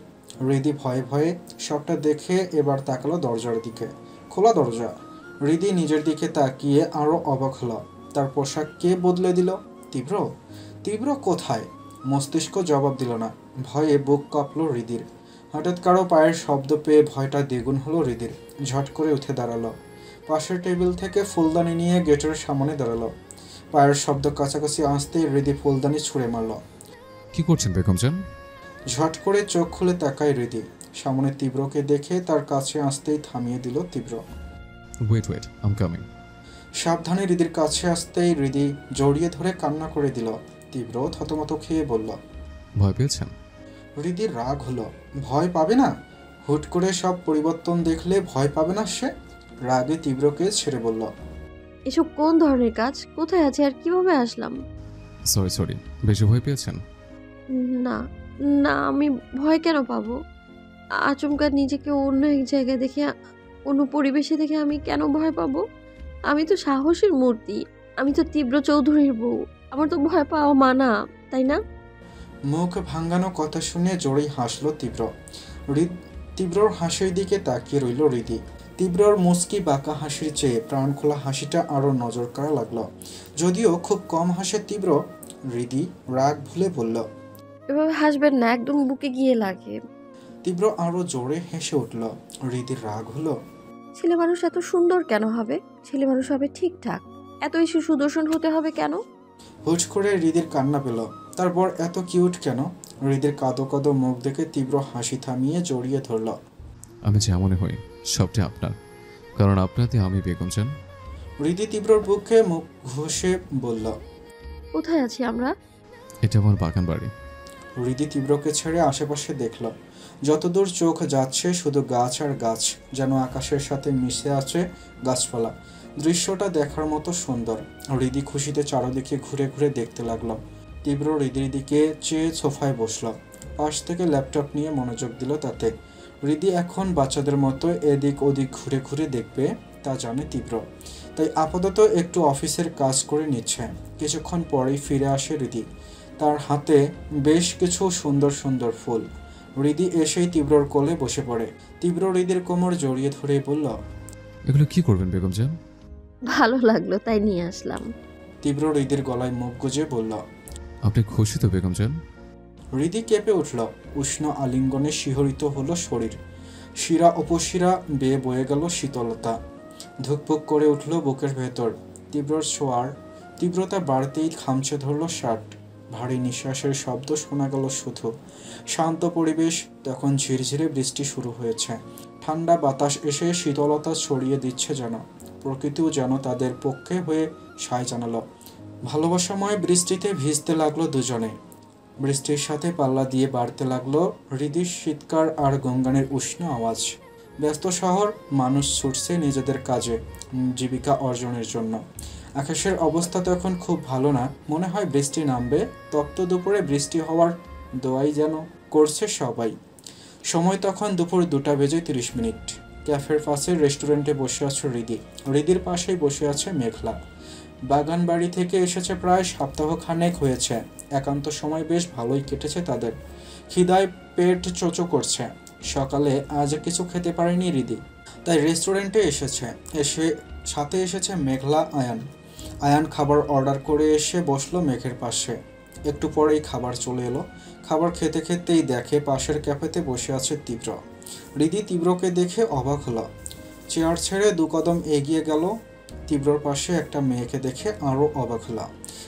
হৃদি ভয়ে ভয়ে সবটা দেখে এবার তাকালো দরজার দিকে। খোলা দরজা। হৃদি নিজের দিকে তাকিয়ে আরো অবাক হলো। তার পোশাক কে বদলে দিল? তীব্র? তীব্র কোথায়? মস্তিষ্ক জবাব দিল না। ভয়ে বুক কাঁপলো হৃদির। হঠাৎ কারো পায়ের শব্দ পেয়ে ভয়টা দ্বিগুণ হলো হৃদির। ঝট করে উঠে দাঁড়ালো। পাশের টেবিল থেকে ফুলদানি নিয়ে গেটের সামনে দাঁড়ালো। পায়ের শব্দ কাছাকাছি আসতেই হৃদি ফুলদানি ছুঁড়ে মারল। কি করছেন বেগমজান? ঝট করে চোখ খুলে তাকায় হৃদি। সামনে তীব্রকে দেখে তার কাছে আসতেই থামিয়ে দিল তীব্র। Wait I'm coming. সাবধানে হৃদির কাছে আসতেই হৃদি জড়িয়ে ধরে কান্না করে দিল। তীব্র থতমত খেয়ে বলল, ভয় পেয়েছেন? হৃদির রাগ হলো। ভয় পাবে না? হুট করে সব পরিবর্তন দেখলে ভয় পাবে না সে? রাগে তীব্রকে ছেড়ে বলল, এসব কোন ধরনের কাজ? কোথায় আছে আর কিভাবে আসলাম? সরি, বেশি ভয় পেয়েছেন? না না, আমি ভয় কেন পাবো? আচমকা নিজেকে অন্য এক জায়গায় দেখে, অন্য পরিবেশে দেখে আমি কেন ভয় পাবো? আমি তো সাহসের মূর্তি। আমি তো তীব্র চৌধুরীর বউ। আমার তো ভয় পাওয়া মানা, তাই না? মুখ ভাঙানো কথা শুনে জোরেই হাসলো তীব্র। তীব্রর হাসির দিকে তাকিয়ে রইল হৃদি। তীব্রর মুচকি বাঁকা হাসির চেয়ে প্রাণখোলা হাসিটা আরো নজর কাড়া লাগলো। যদিও খুব কম হাসে তীব্র। হৃদি রাগ ভুলে বলল, এভাবে হাসবেন না, একদম বুকে গিয়ে লাগে। তীব্র আরো জোরে হেসে উঠল। হৃদির রাগ হলো। ছেলে মানুষ এত সুন্দর কেন হবে? ছেলে মানুষ হবে ঠিকঠাক, এত বেশি সুদর্শন হতে হবে কেন? হুট করে হৃদির কান্না পেল। তারপর এত কিউট কেন? হৃদির কাদো কাদো মুখ দেখে তীব্র হাসি থামিয়ে জড়িয়ে ধরল। আমি যেমনই হই সবটাই আপনার, কারণ আপনাতে আমি বেগমজান। হৃদি তীব্রর বুকে মুখ ঘষে বলল, কোথায় আছি আমরা? এটা আমার বাগান বাড়ি। হৃদি তীব্রকে ছেড়ে আশেপাশে দেখল। যতদূর চোখ যাচ্ছে শুধু গাছ আর গাছ, যেন আকাশের সাথে মিশে আছে গাছপালা। দৃশ্যটা দেখার মতো সুন্দর। হৃদি খুশিতে চারদিকে ঘুরে ঘুরে দেখতে লাগলো। তীব্র হৃদির দিকে চেয়ে সোফায় বসল। পাশ থেকে ল্যাপটপ নিয়ে মনোযোগ দিল তাতে। হৃদি এখন বাচ্চাদের মতো এদিক ওদিক ঘুরে ঘুরে দেখবে তা জানে তীব্র, তাই আপাতত একটু অফিসের কাজ করে নিচ্ছে। কিছুক্ষণ পরেই ফিরে আসে হৃদি। তার হাতে বেশ কিছু সুন্দর সুন্দর ফুল। হৃদি এসেই তীব্রর কোলে বসে পড়ে। তীব্র হৃদির কোমর জড়িয়ে ধরে বলল, এগুলো কি করবেন বেগমজান? ভালো লাগলো তাই নিয়ে আসলাম। তীব্র হৃদির গলায় মুখ গুজে বলল, আপনি খুশি তো বেগমজান? হৃদি কেঁপে উঠল। উষ্ণ আলিঙ্গনে শিহরিত হলো শরীর। শিরা উপশিরা বেয়ে বয়ে গেল শীতলতা। ধুকপুক করে উঠল বুকের ভেতর। তীব্রর ছোঁয়ার তীব্রতা বাড়তেই খামচে ধরল শার্ট। ভারী নিঃশ্বাসের শব্দ শোনা গেল শুধু। শান্ত পরিবেশ। তখন ঝিরঝিরে বৃষ্টি শুরু হয়েছে। ঠান্ডা বাতাস এসে শীতলতা ছড়িয়ে দিচ্ছে যেন। প্রকৃতিও যেন তাদের পক্ষে হয়ে সায় জানালো। ভালোবাসাময় বৃষ্টিতে ভিজতে লাগলো দুজনে। বৃষ্টির সাথে পাল্লা দিয়ে বাড়তে লাগলো হৃদির শীতকার আর গঙ্গানের উষ্ণ আওয়াজ। ব্যস্ত শহর, মানুষ ছুটছে নিজেদের কাজে, জীবিকা অর্জনের জন্য। আকাশের অবস্থা তো এখন খুব ভালো না, মনে হয় বৃষ্টি নামবে। তপ্ত দুপুরে বৃষ্টি হওয়ার দোয়াই যেন করছে সবাই। সময় তখন দুপুর 2:30। ক্যাফের পাশে রেস্টুরেন্টে বসে আছে হৃদি। হৃদির পাশেই বসে আছে মেঘলা। বাগান বাড়ি থেকে এসেছে প্রায় সপ্তাহখানেক হয়েছে। একান্ত সময় বেশ ভালোই কেটেছে তাদের। খিদায় পেট চোচো করছে। সকালে আজ কিছু খেতে পারেনি হৃদি, তাই রেস্টুরেন্টে সাথে এসেছে মেঘলা, আয়ান। আয়ান খাবার অর্ডার করে এসে বসলো মেঘের পাশে। একটু পরেই খাবার চলে এলো। খাবার খেতে খেতেই দেখে পাশের ক্যাফেতে বসে আছে তীব্র। হৃদি তীব্রকে দেখে অবাক হলো। চেয়ার ছেড়ে 2 কদম এগিয়ে গেল। তীব্রর পাশে একটা মেয়েকে দেখে আরও অবাক হলো,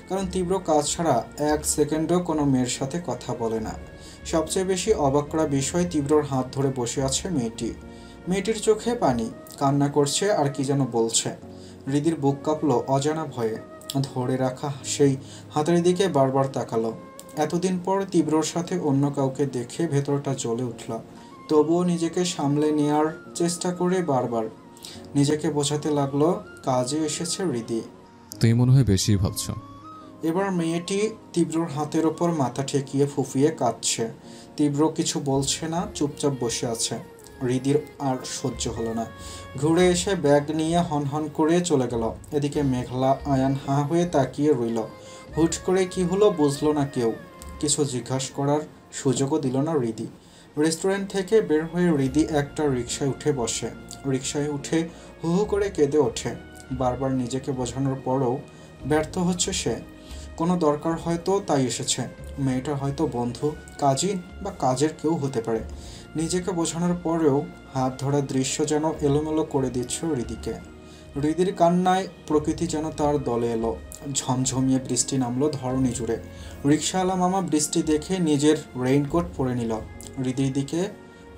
কারণ তীব্র কাজ ছাড়া 1 সেকেন্ডও কোনো মেয়ের সাথে কথা বলে না। সবচেয়ে বেশি অবাক করা বিষয়, তীব্রর হাত ধরে বসে আছে মেয়েটি। মেয়েটির চোখে পানি, কান্না করছে আর কি যেন বলছে। হৃদির বুক কাঁপলো অজানা ভয়ে। ধরে রাখা সেই হাতের দিকে বারবার তাকালো। এতদিন পর তীব্রর সাথে অন্য কাউকে দেখে ভেতরটা জ্বলে উঠল। তবুও নিজেকে সামলে নেওয়ার চেষ্টা করে বারবার নিজেকে বোঝাতে লাগলো কাজে এসেছে হৃদি। তুমি মনে হয় বেশি ভাবছ। এবার মেয়েটি তীব্রর হাতের ওপর মাথা ঠেকিয়ে ফুফিয়ে কাঁদছে। তীব্র কিছু বলছে না, চুপচাপ বসে আছে। হৃদির আর সহ্য হলো না। ঘুরে এসে ব্যাগ নিয়ে হনহন করে চলে গেল। এদিকে মেঘলা, আয়ান হাঁ হয়ে তাকিয়ে রইল। হুট করে কি হলো বুঝলো না কেউ। কিছু জিজ্ঞাসা করার সুযোগও দিল না হৃদি। রেস্টুরেন্ট থেকে বের হয়ে হৃদি একটা রিকশায় উঠে বসে। রিকশায় উঠে হু হু করে কেঁদে ওঠে। বারবার নিজেকে বোঝানোর পরও ব্যর্থ হচ্ছে সে। কোনো দরকার হয়তো তাই এসেছে। মেয়েটা হয়তো বন্ধু, কাজিন বা কাজের কেউ হতে পারে। নিজেকে বোঝানোর পরেও হাত ধরা দৃশ্য যেন এলোমেলো করে দিচ্ছে হৃদিকে। হৃদির কান্নায় প্রকৃতি যেন তার দলে এলো। ঝমঝমিয়ে বৃষ্টি নামলো ধরণী জুড়ে। রিকশাওয়ালা মামা বৃষ্টি দেখে নিজের রেইনকোট পরে নিল। হৃদির দিকে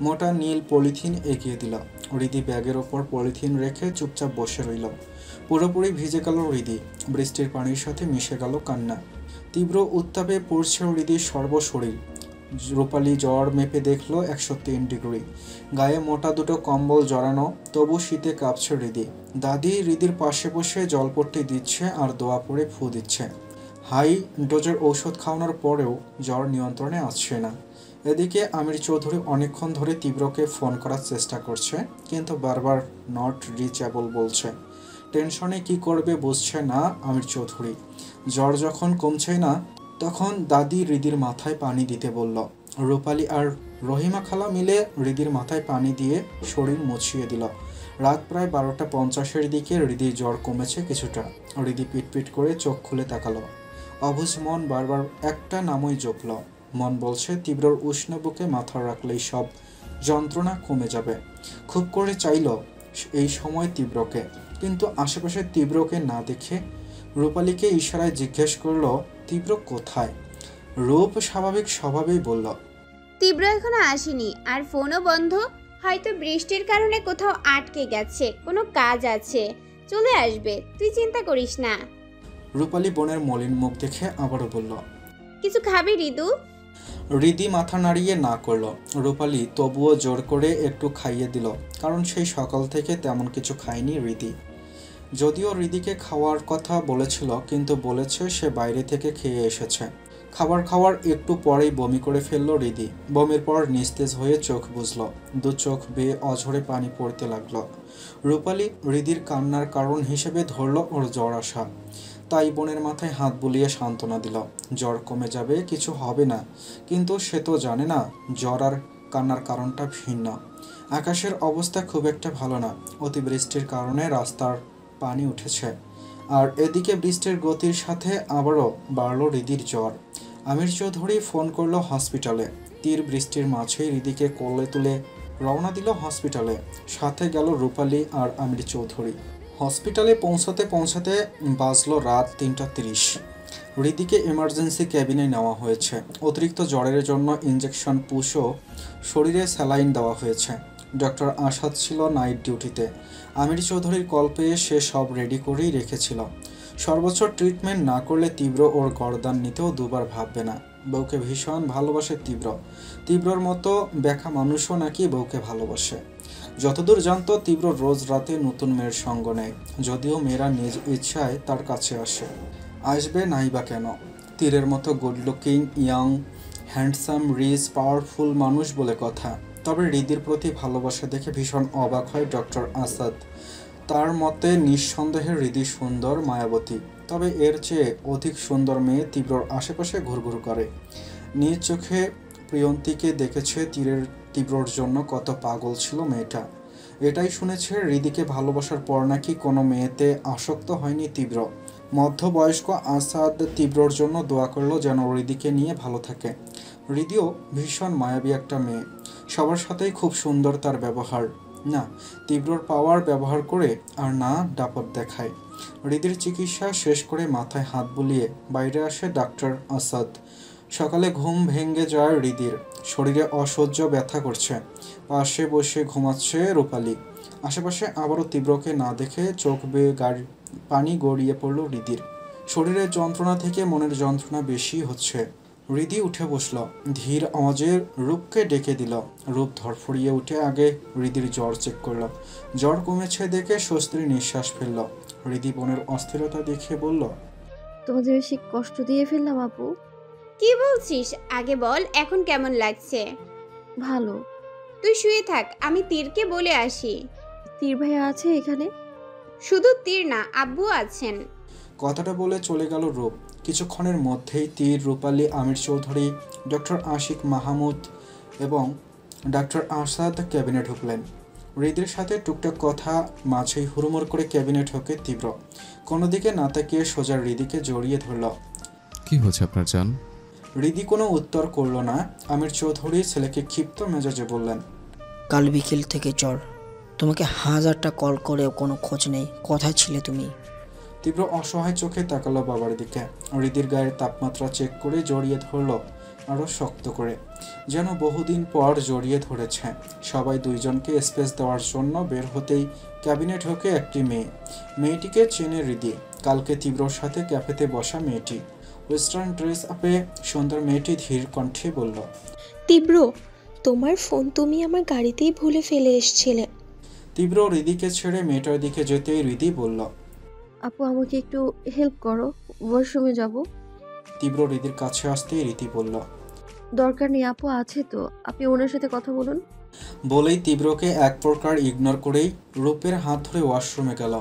মোটা নীল পলিথিন এগিয়ে দিল। হৃদি ব্যাগের ওপর পলিথিন রেখে চুপচাপ বসে রইল। পুরোপুরি ভিজে গেল হৃদি। বৃষ্টির পানির সাথে মিশে গেল কান্না। তীব্র উত্তাপে পড়ছে হৃদির সর্বশরীর। রূপালী জ্বর মেপে দেখলো 103 ডিগ্রি। গায়ে মোটা দুটো কম্বল জড়ানো, তবু শীতে কাঁপছে হৃদি। দাদি হৃদির পাশে বসে জলপট্টি দিচ্ছে আর দোয়া পড়ে ফু দিচ্ছে। হাই ডোজের ঔষধ খাওয়ানোর পরেও জ্বর নিয়ন্ত্রণে আসছে না। এদিকে আমির চৌধুরী অনেকক্ষণ ধরে তীব্রকে ফোন করার চেষ্টা করছে, কিন্তু বারবার নট রিচেবল বলছে। টেনশনে কি করবে বুঝছে না আমির চৌধুরী। জ্বর যখন কমছে না, তখন দাদি হৃদির মাথায় পানি দিতে বলল। রূপালী আর রহিমা খালা মিলে হৃদির মাথায় পানি দিয়ে শরীর মুছিয়ে দিল। রাত প্রায় 12:50 দিকে হৃদির জ্বর কমেছে কিছুটা। হৃদি পিটপিট করে চোখ খুলে তাকালো। অবুঝ মন বারবার একটা নামই জপল। মন বলছে তীব্রর উষ্ণ বুকে মাথা রাখলেই সব যন্ত্রণা কমে যাবে। খুব করে চাইল এই সময় তীব্রকে, কিন্তু আশেপাশে তীব্রকে না দেখে রূপালীকে ইশারায় জিজ্ঞেস করলো তীব্র কোথায়। রূপ স্বাভাবিক স্বভাবেই বলল, তীব্র এখনো আসেনি, আর ফোনও বন্ধ। হয়তো বৃষ্টির কারণে কোথাও আটকে গেছে, কোনো কাজ আছে, চলে আসবে, তুই চিন্তা করিস না। রূপালী বোনের মলিন মুখ দেখে আবারও বলল, কিছু খাবি রিদু? হৃদি মাথা নাড়িয়ে না করলো। রূপালী তবুও জোর করে একটু খাইয়ে দিল, কারণ সেই সকাল থেকে তেমন কিছু খায়নি হৃদি। যদিও হৃদিকে খাওয়ার কথা বলেছিল, কিন্তু বলেছে সে বাইরে থেকে খেয়ে এসেছে। খাবার খাওয়ার একটু পরেই বমি করে ফেলল হৃদি। বমির পর নিস্তেজ হয়ে চোখ বুঝল। 2 চোখ বেয়ে অঝরে পানি পড়তে লাগলো। রূপালী হৃদির কান্নার কারণ হিসেবে ধরল ওর জ্বর আসা। তাই বোনের মাথায় হাত বুলিয়ে সান্ত্বনা দিল, জ্বর কমে যাবে, কিছু হবে না। কিন্তু সে তো জানে না জ্বর আর কান্নার কারণটা ভিন্ন। আকাশের অবস্থা খুব একটা ভালো না। অতিবৃষ্টির কারণে রাস্তার পানি উঠেছে, আর এদিকে বৃষ্টির গতির সাথে আবারও বাড়ল হৃদির জ্বর। আমির চৌধুরী ফোন করলো হসপিটালে। তীর বৃষ্টির মাঝেই হৃদিকে কোলে তুলে রওনা দিল হসপিটালে। সাথে গেল রূপালী আর আমির চৌধুরী। হসপিটালে পৌঁছাতে বাজলো রাত 3:30। হৃদিকে এমার্জেন্সি ক্যাবিনে নেওয়া হয়েছে। অতিরিক্ত জ্বরের জন্য ইঞ্জেকশন পুশও শরীরে স্যালাইন দেওয়া হয়েছে। ডক্টর আসাদ ছিল নাইট ডিউটিতে। আমির চৌধুরীর কল পেয়ে সে সব রেডি করেই রেখেছিল। সর্বোচ্চ ট্রিটমেন্ট না করলে তীব্র ওর গর্দান নিতেও দুবার ভাববে না। বউকে ভীষণ ভালোবাসে তীব্র। তীব্রর মতো ব্যাকা মানুষও নাকি বউকে ভালোবাসে। যতদূর জানতো তীব্র রোজ রাতে নতুন মেয়ের সঙ্গ নেয়, যদিও মেয়েরা নিজ ইচ্ছায় তার কাছে আসবে নাই বা কেন। তীরের মতো good looking, young, handsome, rich, powerful মানুষ বলে কথা। তবে হৃদির প্রতি ভালোবাসা দেখে ভীষণ অবাক হয় ডক্টর আসাদ। তার মতে নিঃসন্দেহে হৃদি সুন্দর, মায়াবতী। তবে এর চেয়ে অধিক সুন্দর মেয়ে তীব্রর আশেপাশে ঘুরঘুর করে। নিজ চোখে প্রিয়ন্তীকে দেখেছে তীব্রর জন্য কত পাগল ছিল মেয়েটা। এটাই শুনেছে হৃদিকে ভালোবাসার পর নাকি কোনো মেয়েতে আসক্ত হয়নি তীব্র। মধ্যবয়স্ক আসাদ তীব্রর জন্য দোয়া করলো যেন হৃদিকে নিয়ে ভালো থাকে। হৃদিও ভীষণ মায়াবী একটা মেয়ে, সবার সাথেই খুব সুন্দর তার ব্যবহার। না তীব্রর পাওয়ার ব্যবহার করে আর না দাপট দেখায়। হৃদির চিকিৎসা শেষ করে মাথায় হাত বুলিয়ে বাইরে আসে ডাক্তার আসাদ। সকালে ঘুম ভেঙে যায় হৃদির, শরীরে অসহ্য ব্যথা করছে। পাশে বসে ঘুমাচ্ছে রূপালী। আশেপাশে আবারও তীব্রকে না দেখে চোখ বেয়ে পানি গড়িয়ে পড়ল হৃদির। শরীরের যন্ত্রণা থেকে মনের যন্ত্রণা বেশি হচ্ছে। হৃদি উঠে বসল, ধীর আওয়াজে রূপকে ডেকে দিল। রূপ ধরফড়িয়ে উঠে আগে হৃদির জ্বর চেক করল। জ্বর কমেছে দেখে স্বস্তির নিঃশ্বাস ফেলল। হৃদি বোনের অস্থিরতা দেখে বলল, তোমাদের বেশি কষ্ট দিয়ে ফেললাম আপু? কি বলছিস? আগে বল এখন কেমন লাগছে? ভালো। তুই শুয়ে থাক, আমি তীরকে বলে আসি। তীর ভাইয়া আছে এখানে? শুধু তীর না, আব্বু আছেন। কথাটা বলে চলে গেল রূপ। কিছুক্ষণের মধ্যেই তীর, রূপালী, আমির চৌধুরী, ডক্টর আশিক মাহমুদ এবং ডাক্তার আসাদ ক্যাবিনে ঢুকলেন। হৃদির সাথে টুকটাক কথা মাঝেই হুড়মুড় করে ক্যাবিনে ঢোকে তীব্র। কোনো দিকে না তাকিয়ে সোজা হৃদিকে জড়িয়ে ধরল। কি হচ্ছে আপনার জান? হৃদি কোনো উত্তর করল না। আমির চৌধুরী ছেলেকে ক্ষিপ্ত মেজাজে বললেন, কাল বিকেল থেকে জ্বর, তোমাকে 1000টা কল করেও কোনো খোঁজ নেই, কোথায় ছিলে তুমি? তীব্র অসহায় চোখে তাকালো বাবার দিকে। হৃদির গায়ের তাপমাত্রা চেক করে জড়িয়ে ধরল আরও শক্ত করে, যেন বহুদিন পর জড়িয়ে ধরেছে। সবাই দুইজনকে স্পেস দেওয়ার জন্য বের হতেই ক্যাবিনে ঢোকে একটি মেয়ে। মেয়েটিকে চেনে হৃদি, কালকে তীব্রর সাথে ক্যাফেতে বসা মেয়েটি। ওয়েস্টার্ন ড্রেস আপে সুন্দর মেয়েটি ধীর কণ্ঠে বলল, তীব্র, তোমার ফোন তুমি আমার গাড়িতেই ভুলে ফেলে এসেছিলে। তীব্র হৃদিকে ছেড়ে মেয়েটার দিকে যেতেই হৃদি বলল, আপু আমাকে একটু হেল্প করো, ওয়াশরুমে যাব। তীব্র হৃদির কাছে আসতেই রীতি বলল, দরকার নেই আপু, আছে তো, আপনি ওনার সাথে কথা বলুন। বলেই তীব্রকে এক প্রকার ইগনোর করেই রূপের হাত ধরে ওয়াশরুমে গেল।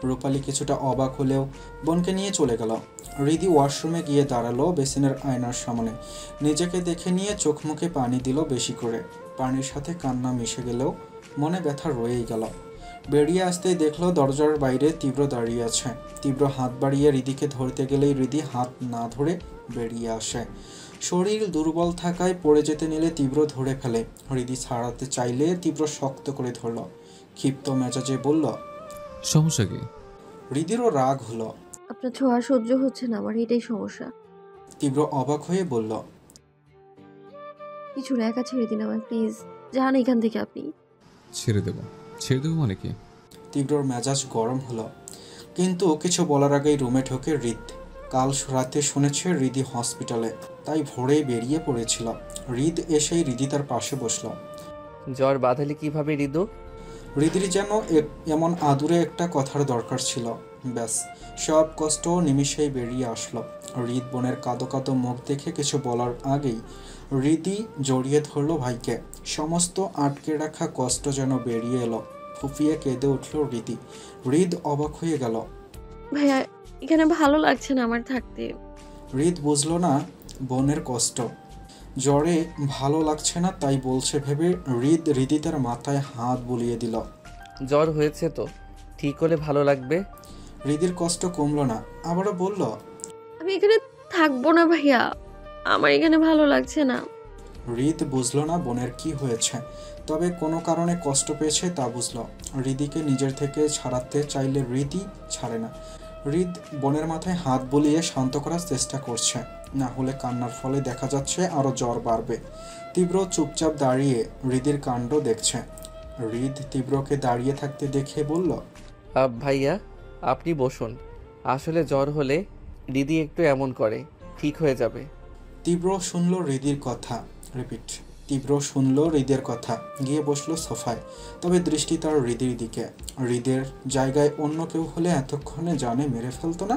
রূপালী কিছুটা অবাক হলেও বোনকে নিয়ে চলে গেল। হৃদি ওয়াশরুমে গিয়ে দাঁড়ালো বেসিনের আয়নার সামনে। নিজেকে দেখে নিয়ে চোখ মুখে পানি দিল বেশি করে। পানির সাথে কান্না মিশে গেলেও মনে ব্যথা রয়েই গেল। বেরিয়ে আসতেই দেখলো দরজার বাইরে তীব্র দাঁড়িয়ে আছে। তীব্র হাত বাড়িয়ে হৃদিকে ধরতে গেলেই হৃদি হাত না ধরে বেরিয়ে আসে। শরীর দুর্বল থাকায় পড়ে যেতে নিলে তীব্র ধরে ফেলে। হৃদি ছাড়াতে চাইলে তীব্র শক্ত করে ধরল। ক্ষিপ্ত মেজাজে বলল, সমস্যা কি? হৃদিরও রাগ হলো। আপনার ছোঁয়া সহ্য হচ্ছে না আমার, এটাই সমস্যা। তীব্র অবাক হয়ে বলল, কিছু না, একা ছেড়ে দিন আমায় প্লিজ, যান এখান থেকে আপনি। ছেড়ে দেবো মানে কি? তীব্রর মেজাজ গরম হলো, কিন্তু কিছু বলার আগেই রুমে ঢোকে হৃদ। কাল রাতে শুনেছে হৃদি হসপিটালে, তাই ভোরেই বেরিয়ে পড়েছিল। হৃদ এসেই হৃদি তার পাশে বসল। জ্বর বাঁধালি কিভাবে হৃদু? হৃদির যেন এমন আদুরে একটা কথার দরকার ছিল। ব্যাস, সব কষ্ট নিমিষেই বেরিয়ে আসলো। হৃদ বোনের কাঁদো কাঁদো মুখ দেখে কিছু বলার আগেই হৃদি জড়িয়ে ধরল ভাইকে। সমস্ত আটকে রাখা কষ্ট যেন বেরিয়ে এলো। ফুপিয়ে কেঁদে উঠল হৃদি। হৃদ অবাক হয়ে গেল। ভাইয়া এখানে ভালো লাগছে না আমার থাকতে। হৃদ বুঝলো না বোনের কষ্ট। জ্বরে ভালো লাগছে না তাই বলছে ভেবে হৃদি তার মাথায় হাত বুলিয়ে দিল। জ্বর হয়েছে তো, ঠিক হলে ভালো লাগবে। হৃদির কষ্ট কমলো না, আবারও বলল, আমি এখানে থাকবো না ভাইয়া, আমার এখানে ভালো লাগছে না। হৃদ বুঝলো না বোনের কি হয়েছে, তবে কোনো কারণে কষ্ট পেয়েছে তা বুঝলো। হৃদিকে নিজের থেকে ছাড়াতে চাইলে হৃদি ছাড়ে না। হৃদ বোনের মাথায় হাত বুলিয়ে শান্ত করার চেষ্টা করছে, না হলে কান্নার ফলে দেখা যাচ্ছে আরও জ্বর বাড়বে। তীব্র চুপচাপ দাঁড়িয়ে হৃদির কাণ্ড দেখছে। হৃদ তীব্রকে দাঁড়িয়ে থাকতে দেখে বলল, ভাইয়া আপনি বসুন। আসলে জ্বর হলে দিদি একটু এমন করে, ঠিক হয়ে যাবে। তীব্র শুনল হৃদির কথা। তীব্র শুনল হৃদের কথা, গিয়ে বসলো সোফায়। তবে দৃষ্টি তার হৃদির দিকে। হৃদের জায়গায় অন্য কেউ হলে এতক্ষণে জানে মেরে ফেলতো না।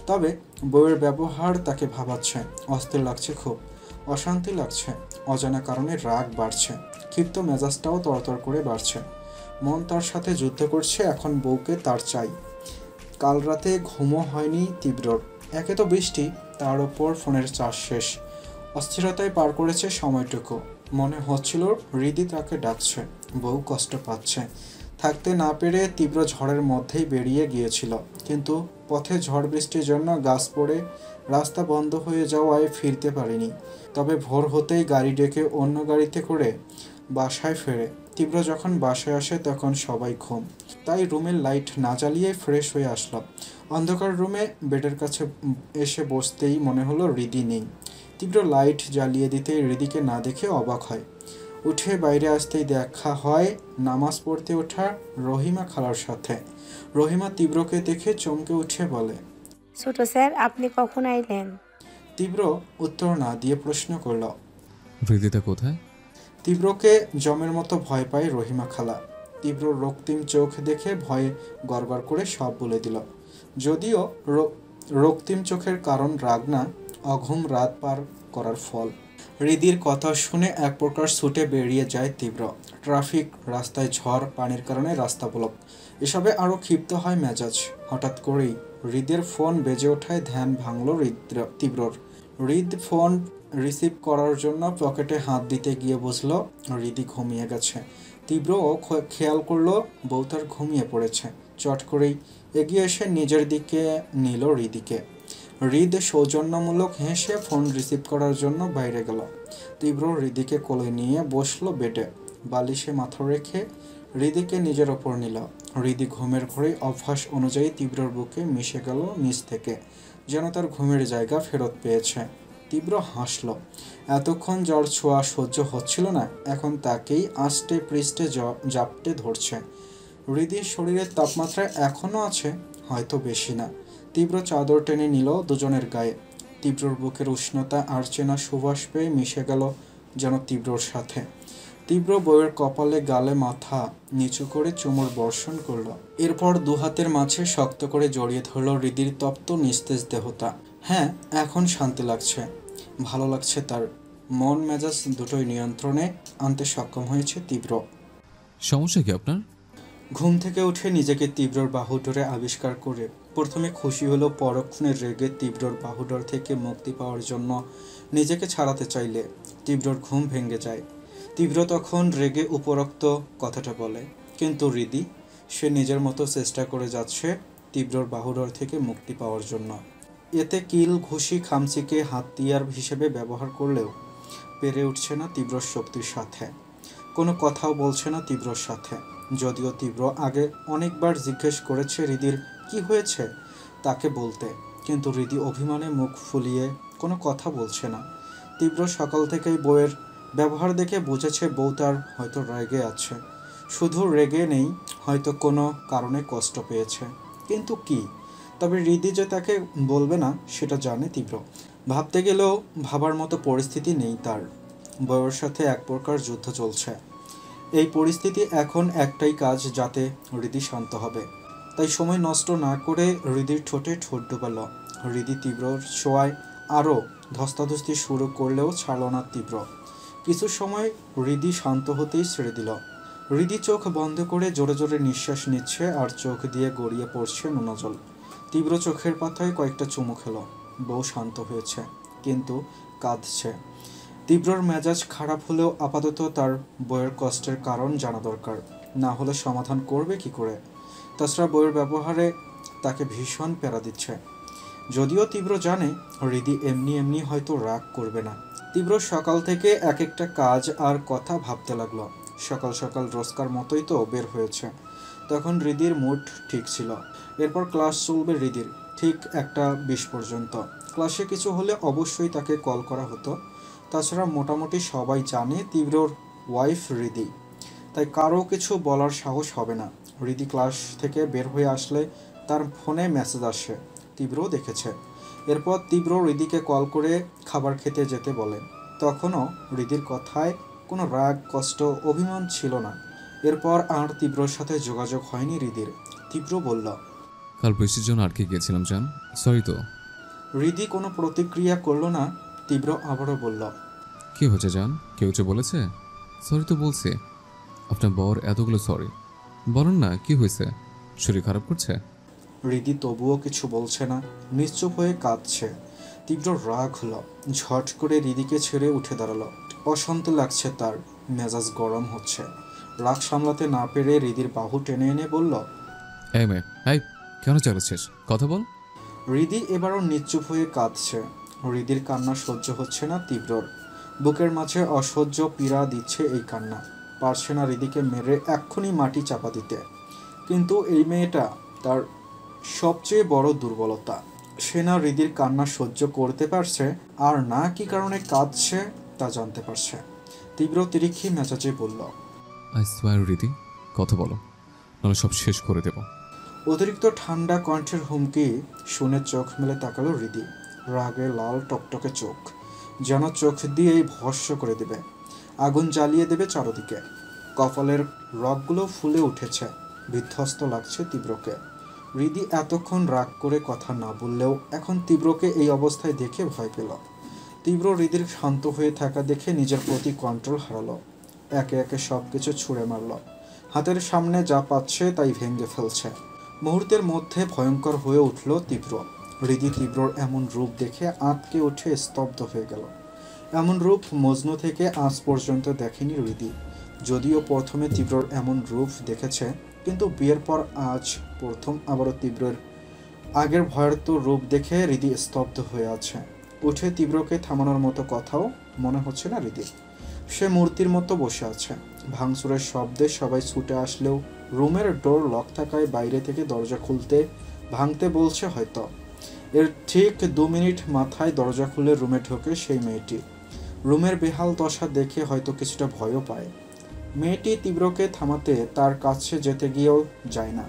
তবে বউয়ের ব্যবহার তাকে ভাবাচ্ছে। অস্থির লাগছে, খুব অশান্তি লাগছে। অজানা কারণে রাগ বাড়ছে, ক্ষিপ্ত মেজাজটাও তরতর করে বাড়ছে। মন তার সাথে যুদ্ধ করছে, এখন বউকে তার চাই। কাল রাতে ঘুমও হয়নি তীব্রর। একে তো বৃষ্টি, তার ওপর ফোনের চার্জ শেষ। অস্থিরতায় পার করেছে সময়টুকু। মনে হচ্ছিল হৃদি তাকে ডাকছে, বউ কষ্ট পাচ্ছে। থাকতে না পেরে তীব্র ঝড়ের মধ্যেই বেরিয়ে গিয়েছিল, কিন্তু পথে ঝড় বৃষ্টির জন্য গাছ পড়ে রাস্তা বন্ধ হয়ে যাওয়ায় ফিরতে পারেনি। তবে ভোর হতেই গাড়ি ডেকে অন্য গাড়িতে করে বাসায় ফেরে। তীব্র যখন বাসায় আসে তখন সবাই ঘুম, তাই রুমের লাইট না জ্বালিয়ে ফ্রেশ হয়ে আসলো। অন্ধকার রুমে বেডের কাছে এসে বসতেই মনে হলো হৃদি নেই। তীব্র লাইট জ্বালিয়ে দিতেই হৃদিকে না দেখে অবাক হয়। উঠে বাইরে আসতেই দেখা হয় নামাজ পড়তে ওঠা রহিমা খালার সাথে। রহিমা তীব্রকে দেখে চমকে উঠে বলে, ছোট স্যার আপনি কখন আইলেন? তীব্র উত্তর না দিয়ে প্রশ্ন করল, হৃদিতা কোথায়? তীব্রকে জমের মতো ভয় পায় রহিমা খালা। তীব্র রক্তিম চোখ দেখে ভয়ে গড়গড় করে সব বলে দিল। যদিও রক্তিম চোখের কারণ রাগ না, অঘুম রাত পার করার ফল। হৃদির কথা শুনে এক প্রকার ছুটে বেরিয়ে যায় তীব্র। ট্রাফিক, রাস্তায় ঝড়, পানির কারণে রাস্তা ব্লক, এসবে আরও ক্ষিপ্ত হয় মেজাজ। হঠাৎ করেই হৃদের ফোন বেজে ওঠায় ধ্যান ভাঙল তীব্রর। হৃদ ফোন রিসিভ করার জন্য পকেটে হাত দিতে গিয়ে বুঝলো হৃদি ঘুমিয়ে গেছে। তীব্রও খেয়াল করলো বউ তার ঘুমিয়ে পড়েছে। চট করেই এগিয়ে এসে নিজের দিকে নিল হৃদিকে। হৃদ সৌজন্যমূলক হেসে ফোন রিসিভ করার জন্য বাইরে গেল। তীব্র হৃদিকে কোলে নিয়ে বসলো বেডে। বালিশে মাথা রেখে হৃদিকে নিজের ওপর নিল। হৃদি ঘুমের ঘরে অভ্যাস অনুযায়ী তীব্রর বুকে মিশে গেল নিচ থেকে, যেন তার ঘুমের জায়গা ফেরত পেয়েছে। তীব্র হাসল। এতক্ষণ জ্বর ছোঁয়া সহ্য হচ্ছিল না, এখন তাকেই আষ্টে পৃষ্ঠে জাপটে ধরছে। হৃদির শরীরের তাপমাত্রা এখনও আছে, হয়তো বেশি না। তীব্র চাদর টেনে নিল দুজনের গায়ে। তীব্রর বুকের উষ্ণতা আর চেনা সুবাস পেয়ে মিশে গেল যেন তীব্রর সাথে। তীব্র বউয়ের কপালে গালে মাথা নিচু করে চুমুর বর্ষণ করল। এরপর দুহাতের মাঝে শক্ত করে জড়িয়ে ধরল হৃদির তপ্ত নিস্তেজ দেহতা। হ্যাঁ, এখন শান্তি লাগছে, ভালো লাগছে তার। মন মেজাজ দুটোই নিয়ন্ত্রণে আনতে সক্ষম হয়েছে তীব্র। সমস্যা কি আপনার? ঘুম থেকে উঠে নিজেকে তীব্রর বাহুডোরে আবিষ্কার করে প্রথমে খুশি হলো, পরক্ষণে রেগে তীব্রর বাহুডোর থেকে মুক্তি পাওয়ার জন্য নিজেকে ছাড়াতে চাইলে তীব্রর ঘুম ভেঙে যায়। তীব্র তখন রেগে উপরোক্ত কথাটা বলে, কিন্তু হৃদি সে নিজের মতো চেষ্টা করে যাচ্ছে তীব্রর বাহুডোর থেকে মুক্তি পাওয়ার জন্য। এতে কিল, ঘুষি, খামচিকে হাতিয়ার হিসেবে ব্যবহার করলেও পেরে উঠছে না তীব্রর শক্তির সাথে। কোনো কথাও বলছে না তীব্রর সাথে। যদিও তীব্র আগে অনেকবার জিজ্ঞেস করেছে হৃদির কি হয়েছে তাকে বলতে, কিন্তু হৃদি অভিমানে মুখ ফুলিয়ে কোনো কথা বলছে না। তীব্র সকাল থেকেই বউয়ের ব্যবহার দেখে বুঝেছে বউ তার হয়তো রেগে আছে। শুধু রেগে নেই, হয়তো কোনো কারণে কষ্ট পেয়েছে, কিন্তু কি? তবে হৃদি যে তাকে বলবে না সেটা জানে তীব্র। ভাবতে গেলেও ভাবার মতো পরিস্থিতি নেই তার। বউয়ের সাথে এক প্রকার যুদ্ধ চলছে। এই পরিস্থিতি এখন একটাই কাজ, যাতে হৃদি শান্ত হবে। তাই সময় নষ্ট না করে হৃদির ঠোঁটে ঠোঁট ডুবাল। হৃদি তীব্রর ছোঁয়ায় আরও ধস্তাধস্তি শুরু করলেও ছাড়ল না তীব্র। কিছু সময় হৃদি শান্ত হতেই ছেড়ে দিল। হৃদি চোখ বন্ধ করে জোরে জোরে নিঃশ্বাস নিচ্ছে আর চোখ দিয়ে গড়িয়ে পড়ছে নোনা জল। তীব্র চোখের পাতায় কয়েকটা চুমু খেল। বউ শান্ত হয়েছে, কিন্তু কাঁদছে। তীব্রর মেজাজ খারাপ হলেও আপাতত তার বউয়ের কষ্টের কারণ জানা দরকার, না হলে সমাধান করবে কি করে? তাছাড়া বউয়ের ব্যবহারে তাকে ভীষণ প্যারা দিচ্ছে। যদিও তীব্র জানে হৃদি এমনি এমনি হয়তো রাগ করবে না। তীব্র সকাল থেকে এক একটা কাজ আর কথা ভাবতে লাগলো। সকাল সকাল রোজকার মতোই তো বের হয়েছে, তখন হৃদির মুড ঠিক ছিল। এরপর ক্লাস চলবে হৃদির ঠিক 1:20 পর্যন্ত। ক্লাসে কিছু হলে অবশ্যই তাকে কল করা হতো। তাছাড়া মোটামুটি সবাই জানে তীব্রর ওয়াইফ হৃদি। তাই কারো কিছু বলার সাহস হবে না। হৃদি ক্লাস থেকে বের হয়ে আসলে তার ফোনে মেসেজ আসে, তীব্রও দেখেছে। এরপর তীব্র হৃদিকে কল করে খাবার খেতে যেতে বলে। তখনও হৃদির কথায় কোনো রাগ, কষ্ট, অভিমান ছিল না। এরপর আর তীব্রর সাথে যোগাযোগ হয়নি হৃদির। তীব্র বলল, কাল বৃষ্টির জন্য আটকে গিয়েছিলাম জান, সরি তো। হৃদি কোনো প্রতিক্রিয়া করল না। তীব্র আবারও বলল, কি হয়েছে জান, কেউ কিছু বলেছে? সরি তো বলছি। আপনার বর এতগুলো সরি বলুন না, কি হয়েছে? শরীর খারাপ করছে? হৃদি তবুও কিছু বলছে না, নিশ্চুপ হয়ে কাঁদছে। তীব্র রাগ হলো, ঝট করে হৃদিকে ছেড়ে উঠে দাঁড়ালো। অশান্ত লাগছে তার, মেজাজ গরম হচ্ছে। রাগ সামলাতে না পেরে হৃদির বাহু টেনে এনে বলল, এই মেয়ে, এই কেন চালাচ্ছিস, কথা বল। হৃদি এবারও নিশ্চুপ হয়ে কাঁদছে। হৃদির কান্না সহ্য হচ্ছে না তীব্রর। বুকের মাঝে অসহ্য পীড়া দিচ্ছে এই কান্না। পারছে না হৃদিকে মেরে এক্ষুনি মাটি চাপা দিতে। কিন্তু এই মেয়েটা তার সবচেয়ে বড় দুর্বলতা। সে না হৃদির কান্না সহ্য করতে পারছে, আর না কি কারণে কাঁদছে তা জানতে পারছে। তীব্র তিরিক্ষি মেজাজে বলল, আই সোয়ার রীতি, কথা বলো, নাহলে সব শেষ করে দেব। অতিরিক্ত ঠান্ডা কণ্ঠের হুমকি শুনে চোখ মেলে তাকালো হৃদি। রাগে লাল টকটকে চোখ, যেন চোখ দিয়েই ভস্ম করে দেবে, আগুন জ্বালিয়ে দেবে চারদিকে। কপালের রগগুলো ফুলে উঠেছে, বিধ্বস্ত লাগছে তীব্রকে। হৃদি এতক্ষণ রাগ করে কথা না বললেও এখন তীব্রকে এই অবস্থায় দেখে ভয় পেল। তীব্র হৃদির শান্ত হয়ে থাকা দেখে নিজের প্রতি কন্ট্রোল হারালো। একে একে সব কিছু ছুঁড়ে মারল। হাতের সামনে যা পাচ্ছে তাই ভেঙে ফেলছে। মুহূর্তের মধ্যে ভয়ঙ্কর হয়ে উঠল তীব্র। হৃদি তীব্রর এমন রূপ দেখে আঁতকে উঠে স্তব্ধ হয়ে গেল। এমন রূপ মজনু থেকে আজ পর্যন্ত দেখেনি হৃদি। যদিও প্রথমে তীব্রর এমন রূপ দেখেছে, কিন্তু বিয়ের পর আজ প্রথম আবারও তীব্রের আগের ভয়ার্ত রূপ দেখে হৃদি স্তব্ধ হয়ে আছে। উঠে তীব্রকে থামানোর মতো কথাও মনে হচ্ছে না হৃদি। সে মূর্তির মতো বসে আছে। ভাঙচুরের শব্দে সবাই ছুটে আসলেও রুমের ডোর লক থাকায় বাইরে থেকে দরজা খুলতে ভাঙতে বলছে হয়তো। এর ঠিক 2 মিনিট মাথায় দরজা খুলে রুমে ঢোকে সেই মেয়েটি। রুমের বেহাল দশা দেখে হয়তো কিছুটা ভয়ও পায়। মেয়েটি তীব্রকে থামাতে তার কাছে যেতে গিয়েও যায় না।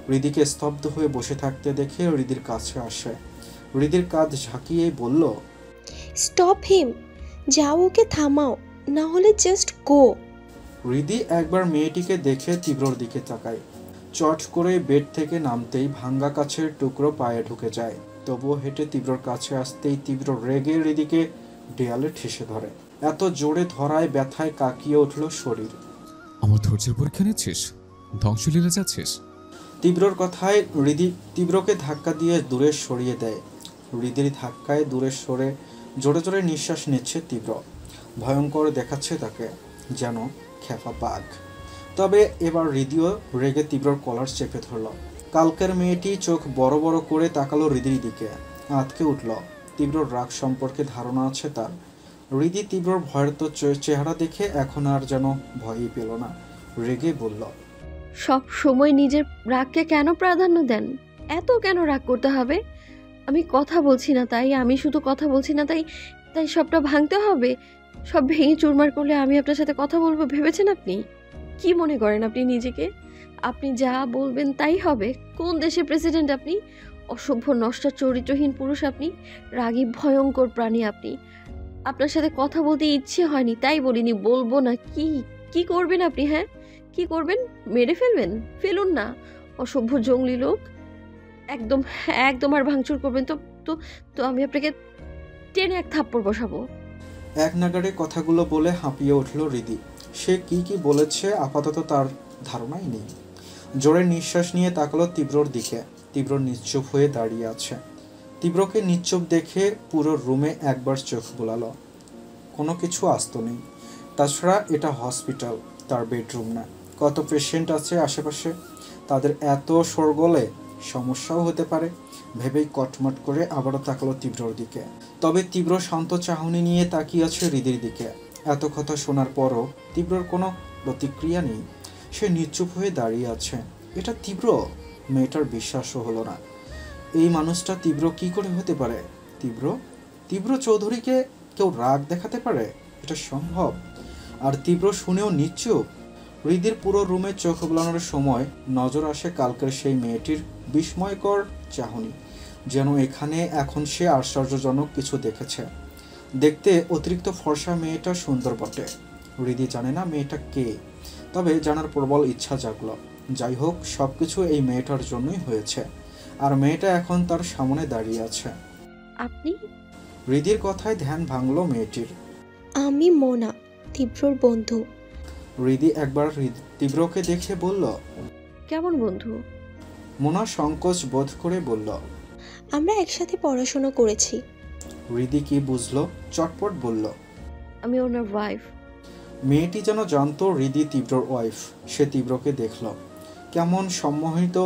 হৃদিকে স্তব্ধ হয়ে বসে থাকতে দেখে হৃদির কাছে আসে। হৃদির কাঁধ ঝাঁকিয়েই বলল, স্টপ হিম, যাও ওকে থামাও, না হলে জাস্ট গো। হৃদি একবার মেয়েটিকে দেখে তীব্রর দিকে তাকায়। চট করে বেড থেকে নামতেই ভাঙ্গা কাছের টুকরো পায়ে ঢুকে যায়। তবুও হেঁটে তীব্রর কাছে আসতেই তীব্র রেগে হৃদিকে দেয়ালে ঠেসে ধরে। এত জোরে ধরায় ব্যথায় কাঁকিয়ে উঠল শরীর। আমার ধৈর্যের পরীক্ষা নিচ্ছিস, ধ্বংসলীলা যাচ্ছিস? তীব্রর কথায় হৃদি তীব্রকে ধাক্কা দিয়ে দূরে সরিয়ে দেয়। হৃদির ধাক্কায় দূরে সরে জোরে জোরে নিঃশ্বাস নিচ্ছে তীব্র। ভয়ঙ্কর দেখাচ্ছে তাকে, যেন খেপা বাঘ। তবে এবার হৃদিও রেগে তীব্রর কলার চেপে ধরল। কালকের মেয়েটি চোখ বড় বড় করে তাকালো হৃদির দিকে, আঁতকে উঠল। তীব্রর রাগ সম্পর্কে ধারণা আছে তার। হৃদি তীব্রর ভয়ার্ত চেহারা দেখে এখন আর যেন ভয়ই পেল না। রেগে বলল, সব সময় নিজের রাগকে কেন প্রাধান্য দেন? এত কেন রাগ করতে হবে? আমি কথা বলছি না তাই, আমি শুধু কথা বলছি না তাই তাই সবটা ভাঙতে হবে? সব ভেঙে চুরমার করলে আমি আপনার সাথে কথা বলবো ভেবেছেন আপনি? কি মনে করেন আপনি নিজেকে? আপনি যা বলবেন তাই হবে? কোন দেশের প্রেসিডেন্ট আপনি? অসভ্য, নষ্ট, চরিত্রহীন পুরুষ আপনি। রাগী, ভয়ঙ্কর প্রাণী আপনি। আপনার সাথে কথা বলতে ইচ্ছে হয়নি তাই বলিনি, বলবো না। কি করবেন আপনি? হ্যাঁ, কি করবেন? মেরে ফেলবেন? ফেলুন না, অসভ্য জঙ্গলি লোক। একদম একদম আর ভাঙচুর করবেন তো তো তো আমি আপনাকে টেনে এক থাপ্পড় বসাবো। এক নাগাড়ে কথাগুলো বলে হাঁপিয়ে উঠল হৃদি। সে কি কি বলেছে আপাতত তার ধারণাই নেই। জোরে নিঃশ্বাস নিয়ে তাকালো তীব্রর দিকে। তীব্র নিশ্চুপ হয়ে দাঁড়িয়ে আছে। তীব্রকে নিশ্চুপ দেখে পুরো রুমে একবার চোখ বোলালো। কোনো কিছু আস্ত নেই। তাছাড়া এটা হসপিটাল, তার বেডরুম না। কত পেশেন্ট আছে আশেপাশে, তাদের এত শোরগোলে সমস্যাও হতে পারে ভেবেই কটমট করে আবারও তাকালো তীব্রর দিকে। তবে তীব্র শান্ত চাহনি নিয়ে তাকিয়ে আছে হৃদির দিকে। এত কথা শোনার পরও তীব্রর কোনো প্রতিক্রিয়া নেই। সে নিশ্চুপ হয়ে দাঁড়িয়ে আছে। এটা তীব্র? মেয়েটার বিশ্বাসও হলো না। এই মানুষটা তীব্র কি করে হতে পারে? তীব্র চৌধুরীকে কেউ রাগ দেখাতে পারে? এটা সম্ভব? আর তীব্র শুনেও নিশ্চুপ? হৃদির পুরো রুমে চোখ বুলানোর সময় নজর আসে কালকের সেই মেয়েটির বিস্ময়কর চাহনি, যেন এখানে এখন সে আশ্চর্যজনক কিছু দেখেছে। দেখতে অতিরিক্ত ফর্সা মেয়েটা সুন্দর বটে। হৃদি জানে না মেয়েটা কে, তবে জানার প্রবল ইচ্ছা জাগল। যাই হোক, সবকিছু এই মেয়েটার জন্যই হয়েছে, আর মেয়েটা এখন তার সামনে দাঁড়িয়ে আছে। আপনি? হৃদির কথায় ধ্যান ভাঙল মেয়েটির। আমি মোনা, তীব্রর বন্ধু। হৃদি একবার তীব্রকে দেখে বলল, কেমন বন্ধু? মোনা সংকোচ বোধ করে বলল, আমরা একসাথে পড়াশোনা করেছি। হৃদি কি বুঝলো, চটপট বলল, আমি ওনার ওয়াইফ। মেয়েটি যেন জানতো হৃদি তীব্রর ওয়াইফ। সে তীব্রকে দেখল, কেমন সম্মোহিত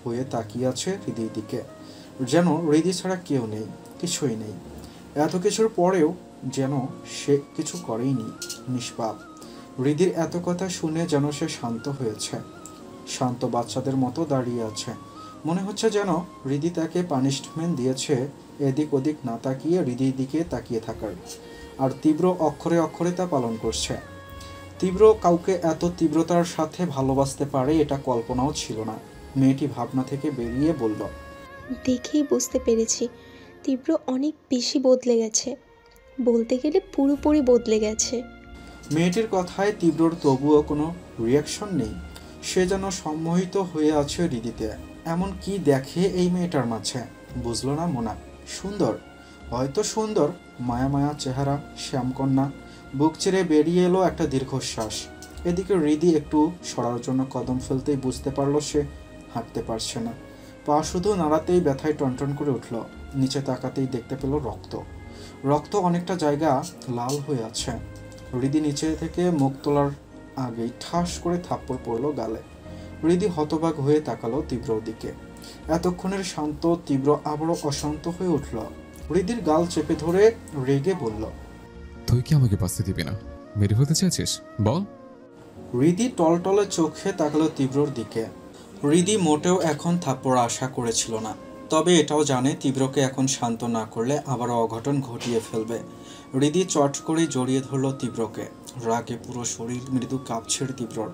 হয়ে তাকিয়ে আছে হৃদির দিকে, যেন হৃদি ছাড়া কেউ নেই, কিছুই নেই। এত কিছুর পরেও যেন সে কিছু করেইনি, নিষ্পাপ। হৃদির এত কথা শুনে যেন সে শান্ত হয়েছে, শান্ত বাচ্চাদের মতো দাঁড়িয়ে আছে। মনে হচ্ছে যেন হৃদি তাকে পানিশমেন্ট দিয়েছে, এদিক ওদিক না তাকিয়ে হৃদির দিকে তাকিয়ে থাকার, আর তীব্র অক্ষরে অক্ষরে তা পালন করছে। তীব্র কাউকে এত তীব্রতার সাথে ভালোবাসতে পারে এটা কল্পনাও ছিল না। মেয়েটি ভাবনা থেকে বেরিয়ে বলল, দেখেই বুঝতে পেরেছি তীব্র অনেক বেশি বদলে গেছে, বলতে গেলে পুরোপুরি বদলে গেছে। মেয়েটির কথায় তীব্রর তবুও কোনো রিয়াকশন নেই। সে যেন সম্মোহিত হয়ে আছে হৃদিতে। এমন কি দেখে এই মেয়েটার মাঝে, বুঝলো না মোনা। সুন্দর, হয়তো সুন্দর, মায়া মায়া চেহারা, শ্যামকন্যা। বুক চেড়ে বেরিয়ে এলো একটা দীর্ঘশ্বাস। এদিকে হৃদি একটু সরার জন্য কদম ফেলতেই বুঝতে পারলো সে হাঁটতে পারছে না। পা শুধু নাড়াতেই ব্যথায় টনটন করে উঠল। নিচে তাকাতেই দেখতে পেল রক্ত। রক্ত অনেকটা জায়গা লাল হয়ে আছে। হৃদি নিচে থেকে মুখ তোলার আগেই ঠাস করে থাপ্পড় পড়ল গালে। হৃদি হতবাক হয়ে তাকালো তীব্রর দিকে। এতক্ষণের শান্ত তীব্র আবারও অশান্ত হয়ে উঠল। হৃদির গাল চেপে ধরে রেগে বলল, তুই কি আমাকে বাঁচতে দিবি না? মেরে ফেলতে চাইছিস? বল। হৃদি টলটলে চোখে তাকালো তীব্রর দিকে। হৃদি মোটেও এখন থাপ্পড় আশা করেছিল না, তবে এটাও জানে তীব্রকে এখন শান্ত না করলে আবারও অঘটন ঘটিয়ে ফেলবে। হৃদি চট করে জড়িয়ে ধরল তীব্রকে। রাগে পুরো শরীর মৃদু কাঁপছে তীব্রর।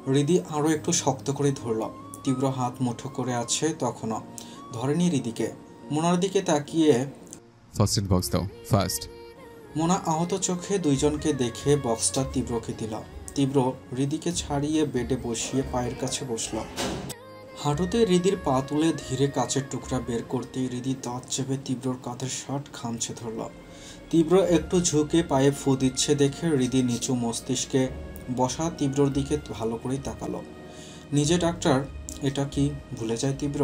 হৃদি আরও একটু শক্ত করে ধরল। তীব্র হাত মুঠো করে আছে তখনও, ধরেনি হৃদিকে। মোনার দিকে তাকিয়ে, ফার্স্ট এড বক্স দাও, ফার্স্ট। মোনা আহত চোখে দুইজনকে দেখে বক্সটা তীব্রকে দিল। তীব্র হৃদিকে ছাড়িয়ে বেডে বসিয়ে পায়ের কাছে বসল। হাঁটুতে হৃদির পা তুলে ধীরে কাচের টুকরা বের করতেই হৃদি দাঁত চেপে তীব্রর কাঁধের শার্ট খামচে ধরল। তীব্র একটু ঝুঁকে পায়ে ফু দিচ্ছে দেখে হৃদি নিচু মস্তিষ্কে বসা তীব্রর দিকে ভালো করেই তাকালো। নিজে ডাক্তার, এটা কি ভুলে যায় তীব্র?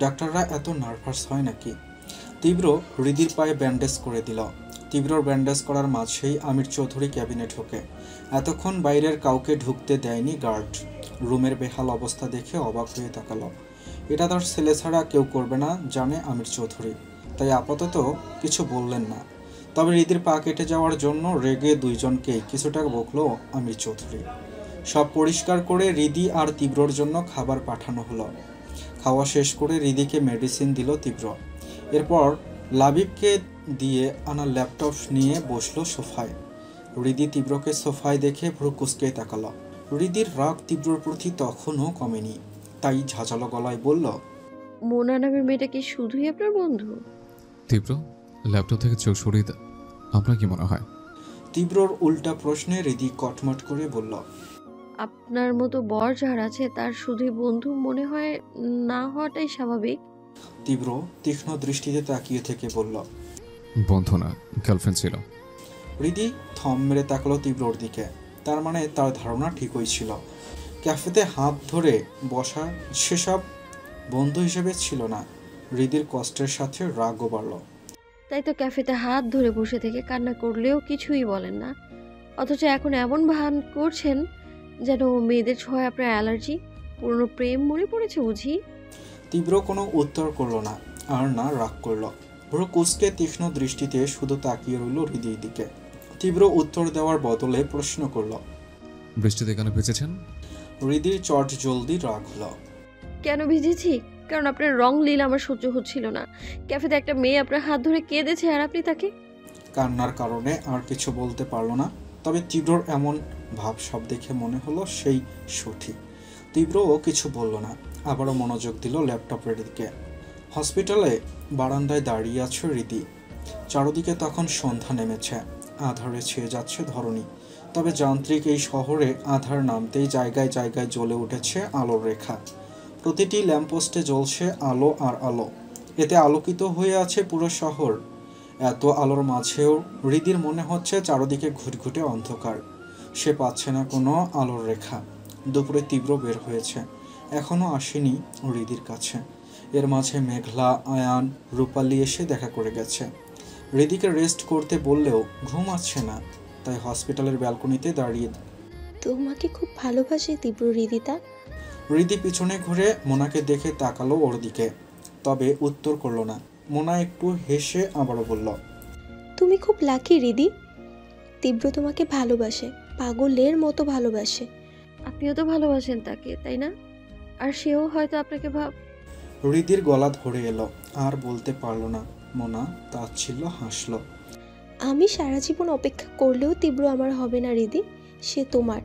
ডাক্তাররা এত নার্ভাস হয় নাকি? তীব্র হৃদির পায়ে ব্যান্ডেজ করে দিল। তীব্রর ব্যান্ডেজ করার মাঝেই আমির চৌধুরী ক্যাবিনে ঢোকে। এতক্ষণ বাইরের কাউকে ঢুকতে দেয়নি গার্ড। রুমের বেহাল অবস্থা দেখে অবাক হয়ে তাকালো। এটা তার ছেলে ছাড়া কেউ করবে না জানে আমির চৌধুরী, তাই আপাতত কিছু বললেন না। তবে হৃদির পা কেটে যাওয়ার জন্য রেগে দুইজনকেই কিছুটা বকলো আমির চৌধুরী। সব পরিষ্কার করে হৃদি আর তীব্রর জন্য খাবার পাঠানো হলো। খাওয়া শেষ করে হৃদিকে মেডিসিন দিল তীব্র। এরপর লাবিবকে দিয়ে আনা ল্যাপটপ নিয়ে বসলো সোফায়। হৃদি তীব্রকে সোফায় দেখে ভ্রু কুঁচকে তাকালো। হৃদির রাগ তীব্রর প্রতি তখনও কমেনি, তাই ঝাঁঝালো গলায় বলল, মোনা নামের মেয়েটা কি শুধুই আপনার বন্ধু? তীব্র, ল্যাপটপ থেকে চোখ সরিয়ে দে। আপনার কি মনে হয়? তীব্রর উল্টা প্রশ্নে হৃদি কটমট করে বলল, আপনার মতো বর যার আছে তার শুধুই বন্ধু মনে হয় না হওয়াটাই স্বাভাবিক। তীব্র তীক্ষ্ণ দৃষ্টিতে তাকিয়ে থেকে বলল, বন্ধু না, গার্লফ্রেন্ড ছিল। হৃদি থম মেরে তাকালো তীব্রর দিকে। তার মানে তার ধারণা ঠিকই ছিল। ক্যাফেতে হাত ধরে বসা সেসব বন্ধু হিসেবে ছিল না। হৃদির কষ্টের সাথে রাগও বাড়ল। তাই তো ক্যাফেতে হাত ধরে বসে থেকে কান্না করলেও কিছুই বলেন না, অথচ এখন এমন ভান করছেন যেন মেয়েদের ছোঁয়ায় আপনার অ্যালার্জি। পুরনো প্রেম মরে পড়েছে বুঝি? তীব্র কোনো উত্তর করল না, আর না রাগ করল। ভ্রু কুঁচকে তীক্ষ্ণ দৃষ্টিতে শুধু তাকিয়ে রইল হৃদির দিকে। তীব্র উত্তর দেওয়ার বদলে প্রশ্ন করল, বৃষ্টিতে কেন ভেজেছেন? হৃদির চট জলদি রাগ হলো। কেন ভিজেছি? কারণ আপনার রং লীলা আমার সহ্য হচ্ছিল না। ক্যাফেতে একটা মেয়ে আপনার হাত ধরে কেঁদেছে আর আপনি তাকে। কান্নার কারণে আর কিছু বলতে পারল না। তবে তীব্রর এমন ভাব সব দেখে মনে হলো সেই সঠিক। তীব্রও কিছু বলল না, আবারও মনোযোগ দিল ল্যাপটপের দিকে। হসপিটালে বারান্দায় দাঁড়িয়ে আছে রিদি। চারদিকে তখন সন্ধ্যা নেমেছে, আধারে ছেয়ে যাচ্ছে ধরণী। তবে যান্ত্রিক এই শহরে আধার নামতেই জায়গায় জায়গায় জ্বলে উঠেছে আলোর রেখা। প্রতিটি ল্যাম্পপোস্টে জ্বলছে আলো আর আলো, এতে আলোকিত হয়ে আছে পুরো শহর। এত আলোর মাঝেও হৃদির মনে হচ্ছে চারদিকে ঘুটঘুটে অন্ধকার, সে পাচ্ছে না কোনো আলোর রেখা। দুপুরে তীব্র বের হয়েছে, এখনও আসেনি হৃদির কাছে। এর মাঝে মেঘলা, আয়ান, রূপালী এসে দেখা করে গেছে। হৃদিকে রেস্ট করতে বললেও ঘুম আসছে না, তাই হসপিটালের ব্যালকনিতে দাঁড়িয়ে। তোমাকে খুব ভালোবাসে তীব্র হৃদিতা। হৃদি পিছনে ঘুরে মোনাকে দেখে তাকালো ওর দিকে, তবে উত্তর করলো না। মোনা একটু হেসে আবারও বলল, তুমি খুব লাকি হৃদি, তীব্র তোমাকে ভালোবাসে, পাগলের মতো ভালোবাসে। আপনিও তো ভালোবাসেন তাকে, তাই না? আর সেও হয়তো আপনাকে হৃদির গলা ধরে এলো, আর বলতে পারলো না। মোনা তাচ্ছিল্য হাসলো। আমি সারা জীবন অপেক্ষা করলেও তীব্র আমার হবে না হৃদি, সে তোমার।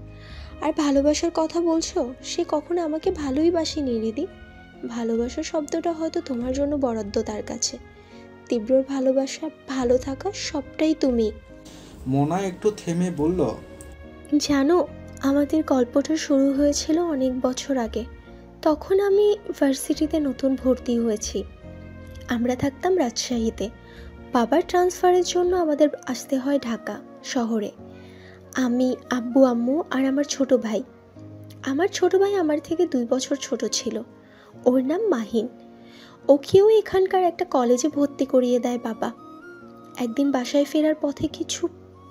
আর ভালোবাসার কথা বলছো, সে কখনো আমাকে ভালোই বাসেনি হৃদি। ভালোবাসা শব্দটা হয়তো তোমার জন্য বরাদ্দ তার কাছে। তীব্রর ভালোবাসা, ভালো থাকা সবটাই তুমি। মোনা একটু থেমে বলল, জানো, আমাদের গল্পটা শুরু হয়েছিল অনেক বছর আগে। তখন আমি ভার্সিটিতে নতুন ভর্তি হয়েছি। আমরা থাকতাম রাজশাহীতে। বাবার ট্রান্সফারের জন্য আমাদের আসতে হয় ঢাকা শহরে। আমি, আব্বু আম্মু আর আমার ছোট ভাই। আমার ছোট ভাই আমার থেকে 2 বছর ছোট ছিল। ওর নাম মাহিন। ওকেও এখানকার একটা কলেজে ভর্তি করিয়ে দেয় বাবা। একদিন বাসায় ফেরার পথে কিছু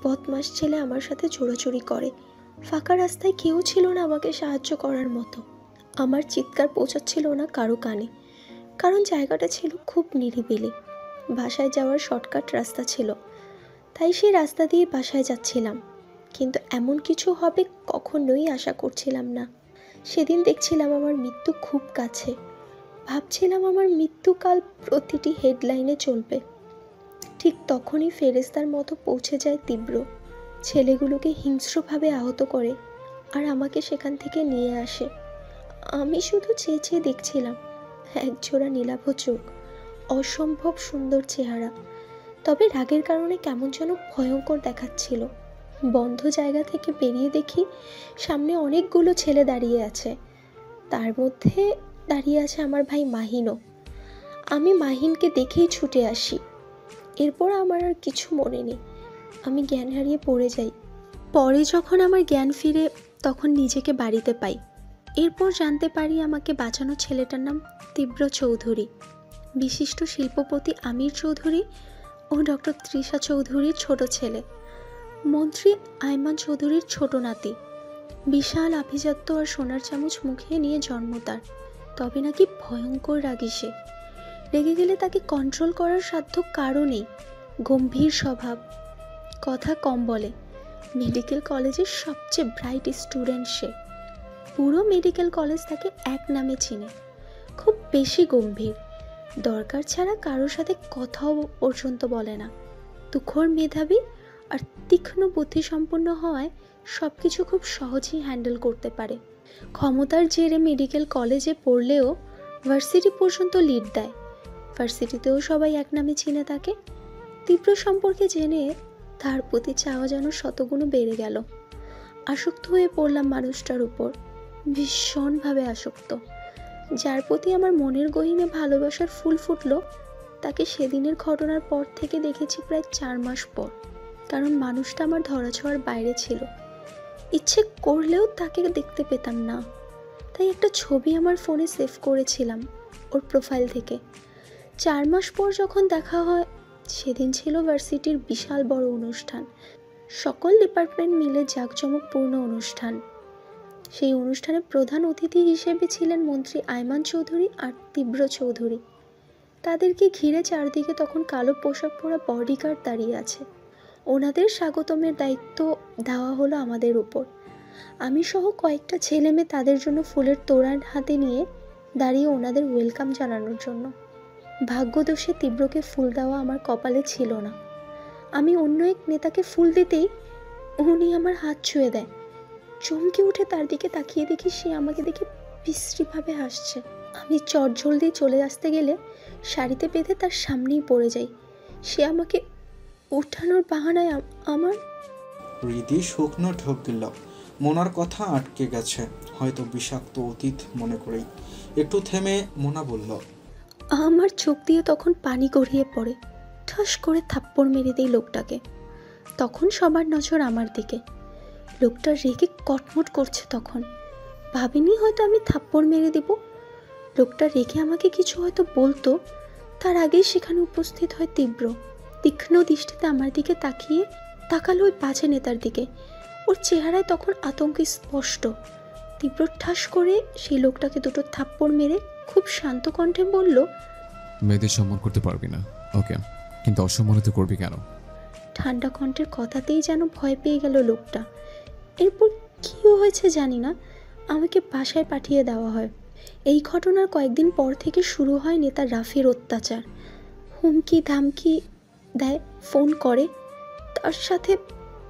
বদমাস ছেলে আমার সাথে চোরাচুরি করে। ফাঁকা রাস্তায় কেউ ছিল না আমাকে সাহায্য করার মতো। আমার চিৎকার পৌঁছাচ্ছিল না কারো কানে, কারণ জায়গাটা ছিল খুব নিরিবিলি। বাসায় যাওয়ার শর্টকাট রাস্তা ছিল, তাই সেই রাস্তা দিয়ে বাসায় যাচ্ছিলাম। কিন্তু এমন কিছু হবে কখনোই আশা করছিলাম না। সেদিন দেখছিলাম আমার মৃত্যু খুব কাছে। ভাবছিলাম আমার মৃত্যুকাল প্রতিটি হেডলাইনে চলবে। ঠিক তখনই ফেরেশতার মতো পৌঁছে যায় তীব্র, ছেলেগুলোকে হিংস্রভাবে আহত করে আর আমাকে সেখান থেকে নিয়ে আসে। আমি শুধু চেয়ে চেয়ে দেখছিলাম। একজোড়া নীলাভ চোখ, অসম্ভব সুন্দর চেহারা, তবে রাগের কারণে কেমন যেন ভয়ঙ্কর দেখাচ্ছিল। বন্ধ জায়গা থেকে বেরিয়ে দেখি সামনে অনেকগুলো ছেলে দাঁড়িয়ে আছে। তার মধ্যে দাঁড়িয়ে আছে আমার ভাই মাহিনও। আমি মাহিনকে দেখেই ছুটে আসি। এরপর আমার আর কিছু মনে নেই, আমি জ্ঞান হারিয়ে পড়ে যাই। পরে যখন আমার জ্ঞান ফিরে, তখন নিজেকে বাড়িতে পাই। এরপর জানতে পারি আমাকে বাঁচানো ছেলেটার নাম তীব্র চৌধুরী, বিশিষ্ট শিল্পপতি আমির চৌধুরী ও ডক্টর তৃষা চৌধুরীর ছোট ছেলে, মন্ত্রী আয়মান চৌধুরীর ছোট নাতি। বিশাল আভিজাত্য আর সোনার চামচ মুখে নিয়ে জন্ম তার। তবে নাকি ভয়ঙ্কর রাগী সে। রেগে গেলে তাকে কন্ট্রোল করার সাধ্য কারও নেই। গম্ভীর স্বভাব, কথা কম বলে। মেডিকেল কলেজের সবচেয়ে ব্রাইট স্টুডেন্ট সে। পুরো মেডিকেল কলেজ তাকে এক নামে চিনে। খুব বেশি গম্ভীর, দরকার ছাড়া কারোর সাথে কথাও পর্যন্ত বলে না। তুখোড় মেধাবী আর তীক্ষ্ণ বুদ্ধিসম্পন্ন হওয়ায় সব কিছু খুব সহজেই হ্যান্ডেল করতে পারে। ক্ষমতার জেরে মেডিকেল কলেজে পড়লেও ভার্সিটি পর্যন্ত লিড দেয়। ভার্সিটিতেও সবাই এক নামে চিনে তাকে। তীব্র সম্পর্কে জেনে তার প্রতি চাওয়া যেন শতগুণ বেড়ে গেল। আসক্ত হয়ে পড়লাম মানুষটার উপর, ভীষণভাবে আসক্ত। যার প্রতি আমার মনের গহীনে ভালোবাসার ফুল ফুটলো, তাকে সেদিনের ঘটনার পর থেকে দেখেছি প্রায় 4 মাস পর। কারণ মানুষটা আমার ধরাছোঁয়ার বাইরে ছিল। ইচ্ছে করলেও তাকে দেখতে পেতাম না। তাই একটা ছবি আমার ফোনে সেভ করেছিলাম ওর প্রোফাইল থেকে। 4 মাস পর যখন দেখা হয়, সেদিন ছিল ভার্সিটির বিশাল বড় অনুষ্ঠান। সকল ডিপার্টমেন্ট মিলে জাঁকজমকপূর্ণ অনুষ্ঠান। সেই অনুষ্ঠানে প্রধান অতিথি হিসেবে ছিলেন মন্ত্রী আয়মান চৌধুরী আর তীব্র চৌধুরী। তাদেরকে ঘিরে চারদিকে তখন কালো পোশাক পরা বডিগার্ড দাঁড়িয়ে আছে। ওনাদের স্বাগতমের দায়িত্ব দেওয়া হলো আমাদের উপর। আমি সহ কয়েকটা ছেলে মেয়ে তাদের জন্য ফুলের তোড়া হাতে নিয়ে দাঁড়িয়ে ওনাদের ওয়েলকাম জানানোর জন্য। ভাগ্যদোষে তীব্রকে ফুল দেওয়া আমার কপালে ছিল না। আমি অন্য এক নেতাকে ফুল দিতেই উনি আমার হাত ছুঁয়ে দেয়। চমকে উঠে তার দিকে তাকিয়ে দেখি সে আমাকে দেখে বিশ্রীভাবে হাসছে। আমি চটজলদি চলে আসতে গেলে শাড়িতে বেঁধে তার সামনেই পড়ে যাই। সে আমাকে ওঠানোর বাহানায় আমার হৃদি শুকনো ঢোক গেল। মোনার কথা আটকে গেছে, হয়তো বিষাক্ত অতীত মনে করেই। একটু থেমে মোনা বলল, আমার চোখ দিয়ে তখন পানি গড়িয়ে পড়ে। ঠাস করে থাপ্পড় মেরে দেই লোকটাকে। তখন সবার নজর আমার দিকে। লোকটা রেগে কটমট করছে। তখন ভাবিনি হয়তো আমি থাপ্পড় মেরে দিব। লোকটা রেগে আমাকে কিছু হয়তো বলতো, তার আগেই সেখানে উপস্থিত হয় তীব্র। তীক্ষ্ণ দৃষ্টিতে আমার দিকে তাকালো ওই বাজে নেতার দিকে। ওর চেহারায় তখন আতঙ্ক স্পষ্ট। তীব্র ঠাস করে সেই লোকটাকে দুটো থাপ্পড় মেরে খুব শান্ত কণ্ঠে বলল, মেয়েদের সম্মান করতে পারবি না, ওকে, কিন্তু অসম্মানিত করবি কেন? ঠান্ডা কণ্ঠের কথাতেই যেন ভয় পেয়ে গেল লোকটা। এরপর কী হয়েছে জানি না, আমাকে বাসায় পাঠিয়ে দেওয়া হয়। এই ঘটনার কয়েকদিন পর থেকে শুরু হয় নেতা রাফির অত্যাচার। হুমকি ধামকি দেয়, ফোন করে। তার সাথে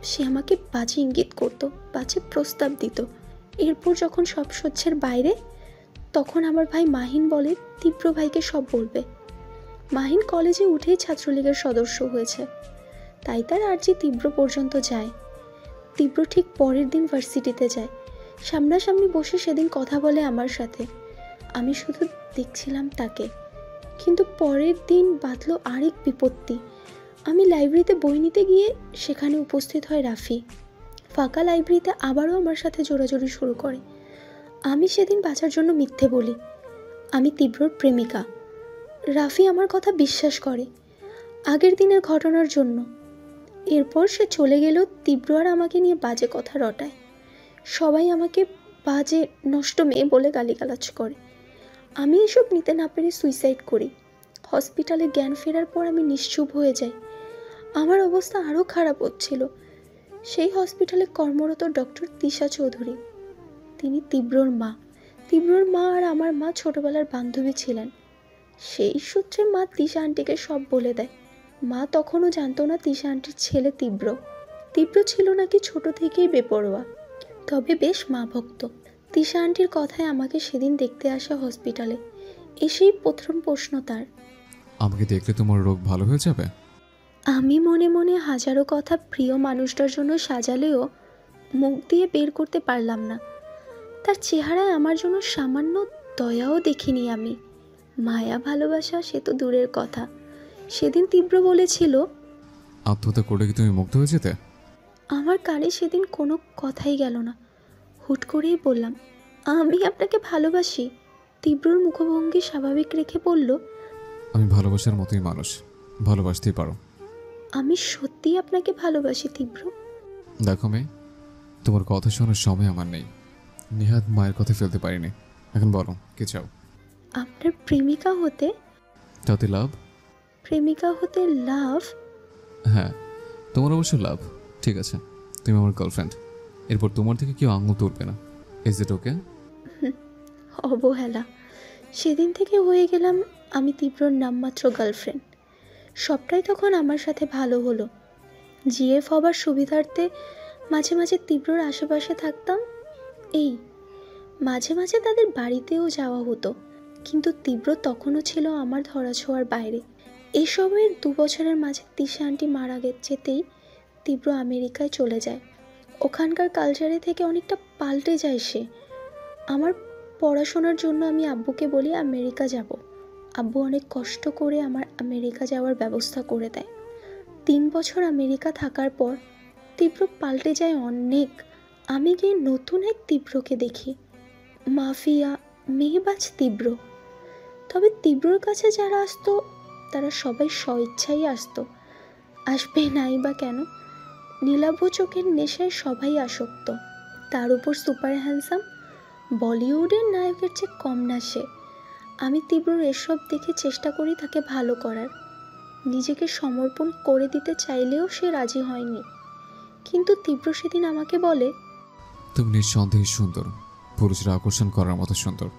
সে আমাকে বাজে ইঙ্গিত করত, বাজে প্রস্তাব দিত। এরপর যখন সব সহ্যের বাইরে, তখন আমার ভাই মাহিন বলে তীব্র ভাইকে সব বলবে। মাহিন কলেজে উঠেই ছাত্রলীগের সদস্য হয়েছে, তাই তার আর্জি তীব্র পর্যন্ত যায়। তীব্র ঠিক পরের দিন ভার্সিটিতে যায়। সামনাসামনি বসে সেদিন কথা বলে আমার সাথে। আমি শুধু দেখছিলাম তাকে। কিন্তু পরের দিন বাঁধল আরেক বিপত্তি। আমি লাইব্রেরিতে বই নিতে গিয়ে সেখানে উপস্থিত হয় রাফি। ফাঁকা লাইব্রেরিতে আবারও আমার সাথে জোরাজোরি শুরু করে। আমি সেদিন বাঁচার জন্য মিথ্যে বলি আমি তীব্রর প্রেমিকা। রাফি আমার কথা বিশ্বাস করে আগের দিনের ঘটনার জন্য। এরপর সে চলে গেল। তীব্র আর আমাকে নিয়ে বাজে কথা রটায়। সবাই আমাকে বাজে নষ্ট মেয়ে বলে গালিগালাজ করে। আমি এসব নিতে না পেরে সুইসাইড করি। হসপিটালে জ্ঞান ফেরার পর আমি নিশ্চুপ হয়ে যাই। আমার অবস্থা আরও খারাপ হচ্ছিল। সেই হসপিটালে কর্মরত ডক্টর তিশা চৌধুরী, তিনি তীব্রর মা। তীব্রর মা আর আমার মা ছোটবেলার বান্ধবী ছিলেন। সেই সূত্রে মা তিশা আন্টিকে সব বলে দেয়। মা তখনও জানতো না তিশা আন্টির ছেলে তীব্র। তীব্র ছিল নাকি ছোট থেকেই বেপরোয়া, তবে বেশ মা ভক্ত। তিশা আন্টির কথায় আমাকে সেদিন দেখতে আসে হসপিটালে। এসেই প্রথম প্রশ্ন তার, আমাকে দেখলে তোমার রোগ ভালো হয়ে যাবে? আমি মনে মনে হাজারো কথা প্রিয় মানুষটার জন্য সাজালেও মুখ দিয়ে বের করতে পারলাম না। তার চেহারায় আমার জন্য সামান্য দয়াও দেখিনি আমি। মায়া ভালোবাসা সে তো দূরের কথা। সেদিন তীব্র বলেছিল, আত্মহত্যা করে কি তুমি মুক্ত হয়ে যেতে? আমার কানে সেদিন কোনো কথাই গেল না। হুট করেই বললাম, আমি আপনাকে ভালোবাসি। তীব্রর মুখভঙ্গি স্বাভাবিক রেখে বলল, আমি ভালোবাসার মতোই মানুষ, ভালোবাসতেই পারো। আমি সত্যিই আপনাকে ভালোবাসি তীব্র। দেখো মেয়ে, তোমার কথা শোনার সময় আমার নেই। নেহাত মায়ের কথা ফেলতে পারিনি। এখন বলো কি চাও? আপনার প্রেমিকা হতে। তাতে লাভ? প্রেমিকা হতে লাভ? হ্যাঁ, তোমার অবশ্য লাভ। ঠিক আছে, তুমি আমার গার্লফ্রেন্ড। এরপর তোমার থেকে কেউ আঙুল তুলবে না। ইজ ইট ওকে? অবহেলা। সেদিন থেকে হয়ে গেলাম আমি তীব্রর নামমাত্র গার্লফ্রেন্ড। সবটাই তখন আমার সাথে ভালো হলো। জিএফ হবার সুবিধার্থে মাঝে মাঝে তীব্রর আশেপাশে থাকতাম। এই মাঝে মাঝে তাদের বাড়িতেও যাওয়া হতো, কিন্তু তীব্র তখনও ছিল আমার ধরাছোঁয়ার বাইরে। এসবের 2 বছরের মাঝে তিশা আন্টি মারা যেতেই তীব্র আমেরিকায় চলে যায়। ওখানকার কালচারে থেকে অনেকটা পাল্টে যায় সে। আমার পড়াশোনার জন্য আমি আব্বুকে বলি আমেরিকা যাব। আব্বু অনেক কষ্ট করে আমার আমেরিকা যাওয়ার ব্যবস্থা করে দেয়। 3 বছর আমেরিকা থাকার পর তীব্র পাল্টে যায় অনেক। আমি গিয়ে নতুন এক তীব্রকে দেখি, মাফিয়া মেয়েবাজ তীব্র। তবে তীব্রর কাছে যারা আসতো তারা সবাই স্বইচ্ছাই আসতো। আসবে নাই বা কেন, নীলাভ চোখের নেশায় সবাই আসক্ত। তার উপর সুপার হ্যান্ডসাম, বলিউডের নায়কের চেয়ে কম না সে। আমি তীব্রর এসব দেখে চেষ্টা করি তাকে ভালো করার। নিজেকে সমর্পণ করে দিতে চাইলেও সে রাজি হয়নি। কিন্তু তীব্র সেদিন আমাকে বলে, তুমি নিঃসন্দেহে সুন্দর, পুরুষরা আকর্ষণ করার মতো সুন্দর।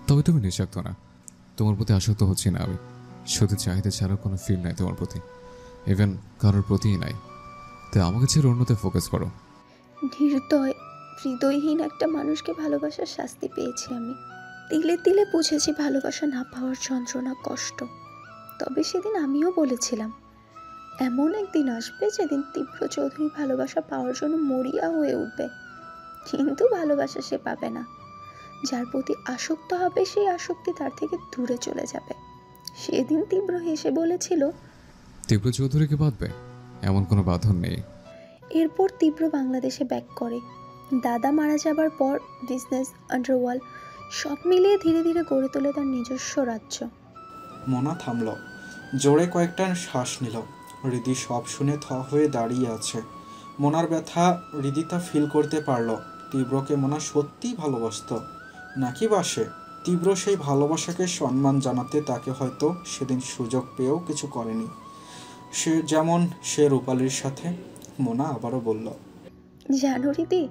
তবে তুমি নিঃশক্ত না। তোমার প্রতি আসক্ত হচ্ছি না আমি। শুধু চাহিদা ছাড়া কোনো ফিল নাই তোমার প্রতি, ইভেন কারোর প্রতিই নাই। তাই আমাকে ছেড়ে অন্যতে ফোকাস করো। হৃদয়হীন একটা মানুষকে ভালোবাসার শাস্তি পেয়েছি আমি। তিলে তিলে বুঝেছি ভালোবাসা না পাওয়ার যন্ত্রণা, কষ্ট। তবে সেদিন আমিও বলেছিলাম এমন একদিন আসবে যেদিন তীব্র চৌধুরী ভালোবাসা পাওয়ার জন্য মরিয়া হয়ে উঠবে, কিন্তু ভালোবাসা সে পাবে না। যার প্রতি আসক্ত হবে সেই আসক্তি তার থেকে দূরে চলে যাবে। সেদিন তীব্র হেসে বলেছিল, তীব্র চৌধুরীকে বাঁধবে? এমন কোনো বাঁধন নেই। এরপর তীব্র বাংলাদেশে ব্যাক করে। দাদা মারা যাবার পর বিজনেস, আন্ডারওয়াল সব মিলিয়ে ধীরে ধীরে গড়ে তোলে তার নিজস্ব রাজ্য। মোনা থামল, জোরে কয়েকটা শ্বাস নিল। হৃদি সব শুনে থ হয়ে দাঁড়িয়ে আছে। মোনার ব্যথা হৃদিতা ফিল করতে পারল। তীব্রকে মোনা সত্যিই ভালোবাসত নাকি বাসে? তীব্র সেই ভালোবাসাকে সম্মান জানাতে তাকে হয়তো সেদিন সুযোগ পেয়েও কিছু করেনি, যেমন সে রূপালীর সাথে। মোনা আবারও বলল, জানো রীতি,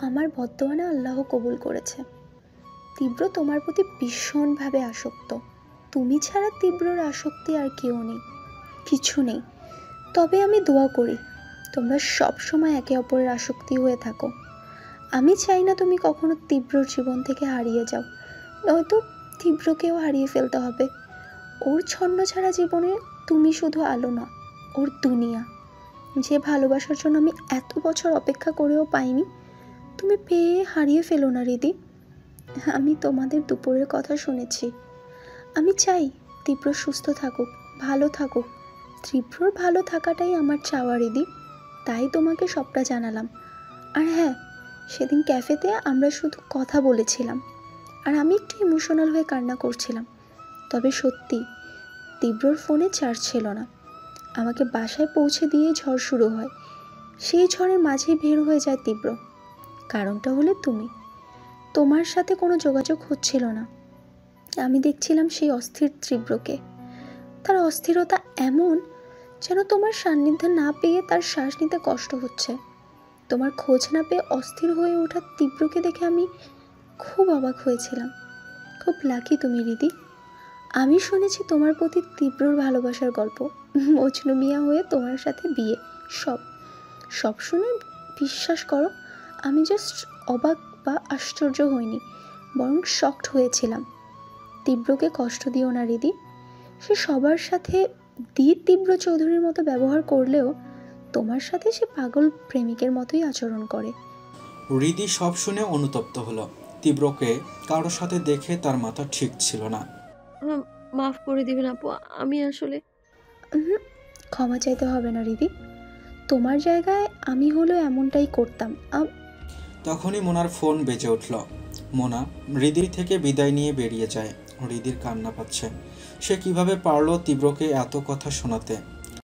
আমার বর্তমানে আল্লাহ কবুল করেছে। তীব্র তোমার প্রতি ভীষণভাবে আসক্ত। তুমি ছাড়া তীব্রর আসক্তি আর কেউ নেই, কিছু নেই। তবে আমি দোয়া করি তোমরা সব সময় একে অপরের আসক্তি হয়ে থাকো। আমি চাই না তুমি কখনো তীব্রর জীবন থেকে হারিয়ে যাও, নয়তো তীব্রকেও হারিয়ে ফেলতে হবে। ওর ছন্ন ছাড়া জীবনে তুমি শুধু আলো না, ওর দুনিয়া। যে ভালোবাসার জন্য আমি এত বছর অপেক্ষা করেও পাইনি, তুমি পেয়ে হারিয়ে ফেলো না হৃদি। আমি তোমাদের দুপুরের কথা শুনেছি। আমি চাই তীব্র সুস্থ থাকুক, ভালো থাকুক। তীব্রর ভালো থাকাটাই আমার চাওয়া হৃদি, তাই তোমাকে সবটা জানালাম। আর হ্যাঁ, সেদিন ক্যাফেতে আমরা শুধু কথা বলেছিলাম, আর আমি একটু ইমোশনাল হয়ে কান্না করছিলাম। তবে সত্যি তীব্রর ফোনে চার্জ ছিল না। আমাকে বাসায় পৌঁছে দিয়ে ঝড় শুরু হয়। সেই ঝড়ের মাঝেই বের হয়ে যায় তীব্র। কারণটা হলে তুমি। তোমার সাথে কোনো যোগাযোগ হচ্ছিল না। আমি দেখছিলাম সেই অস্থির তীব্রকে। তার অস্থিরতা এমন যেন তোমার সান্নিধ্য না পেয়ে তার শ্বাস নিতে কষ্ট হচ্ছে। তোমার খোঁজ না পেয়ে অস্থির হয়ে ওঠা তীব্রকে দেখে আমি খুব অবাক হয়েছিলাম। খুব লাকি তুমি রীতি। আমি শুনেছি তোমার প্রতি তীব্রর ভালোবাসার গল্প, মজনু মিয়া হয়ে তোমার সাথে বিয়ে, সব শুনে বিশ্বাস করো আমি জাস্ট অবাক বা আশ্চর্য হইনি, বরং শকড হয়েছিলাম। তীব্রকে কষ্ট দিও না হৃদি। সে সবার সাথে তীব্র চৌধুরীর মতো ব্যবহার করলেও তোমার সাথে সে পাগল প্রেমিকের মতোই আচরণ করে। হৃদি সব শুনে অনুতপ্ত হলো। তীব্রকে কারো সাথে দেখে তার মাথা ঠিক ছিল না। মাফ করে দিবেন আপু, আমি আসলে ক্ষমা চাইতে হবে না হৃদি। তোমার জায়গায় আমি হলেও এমনটাই করতাম। তখনই মোনার ফোন বেজে উঠল। মোনা হৃদির থেকে বিদায় নিয়ে বেরিয়ে যায়। হৃদির কান্না পাচ্ছে। সে কিভাবে পারলো তীব্রকে এত কথা শোনাতে।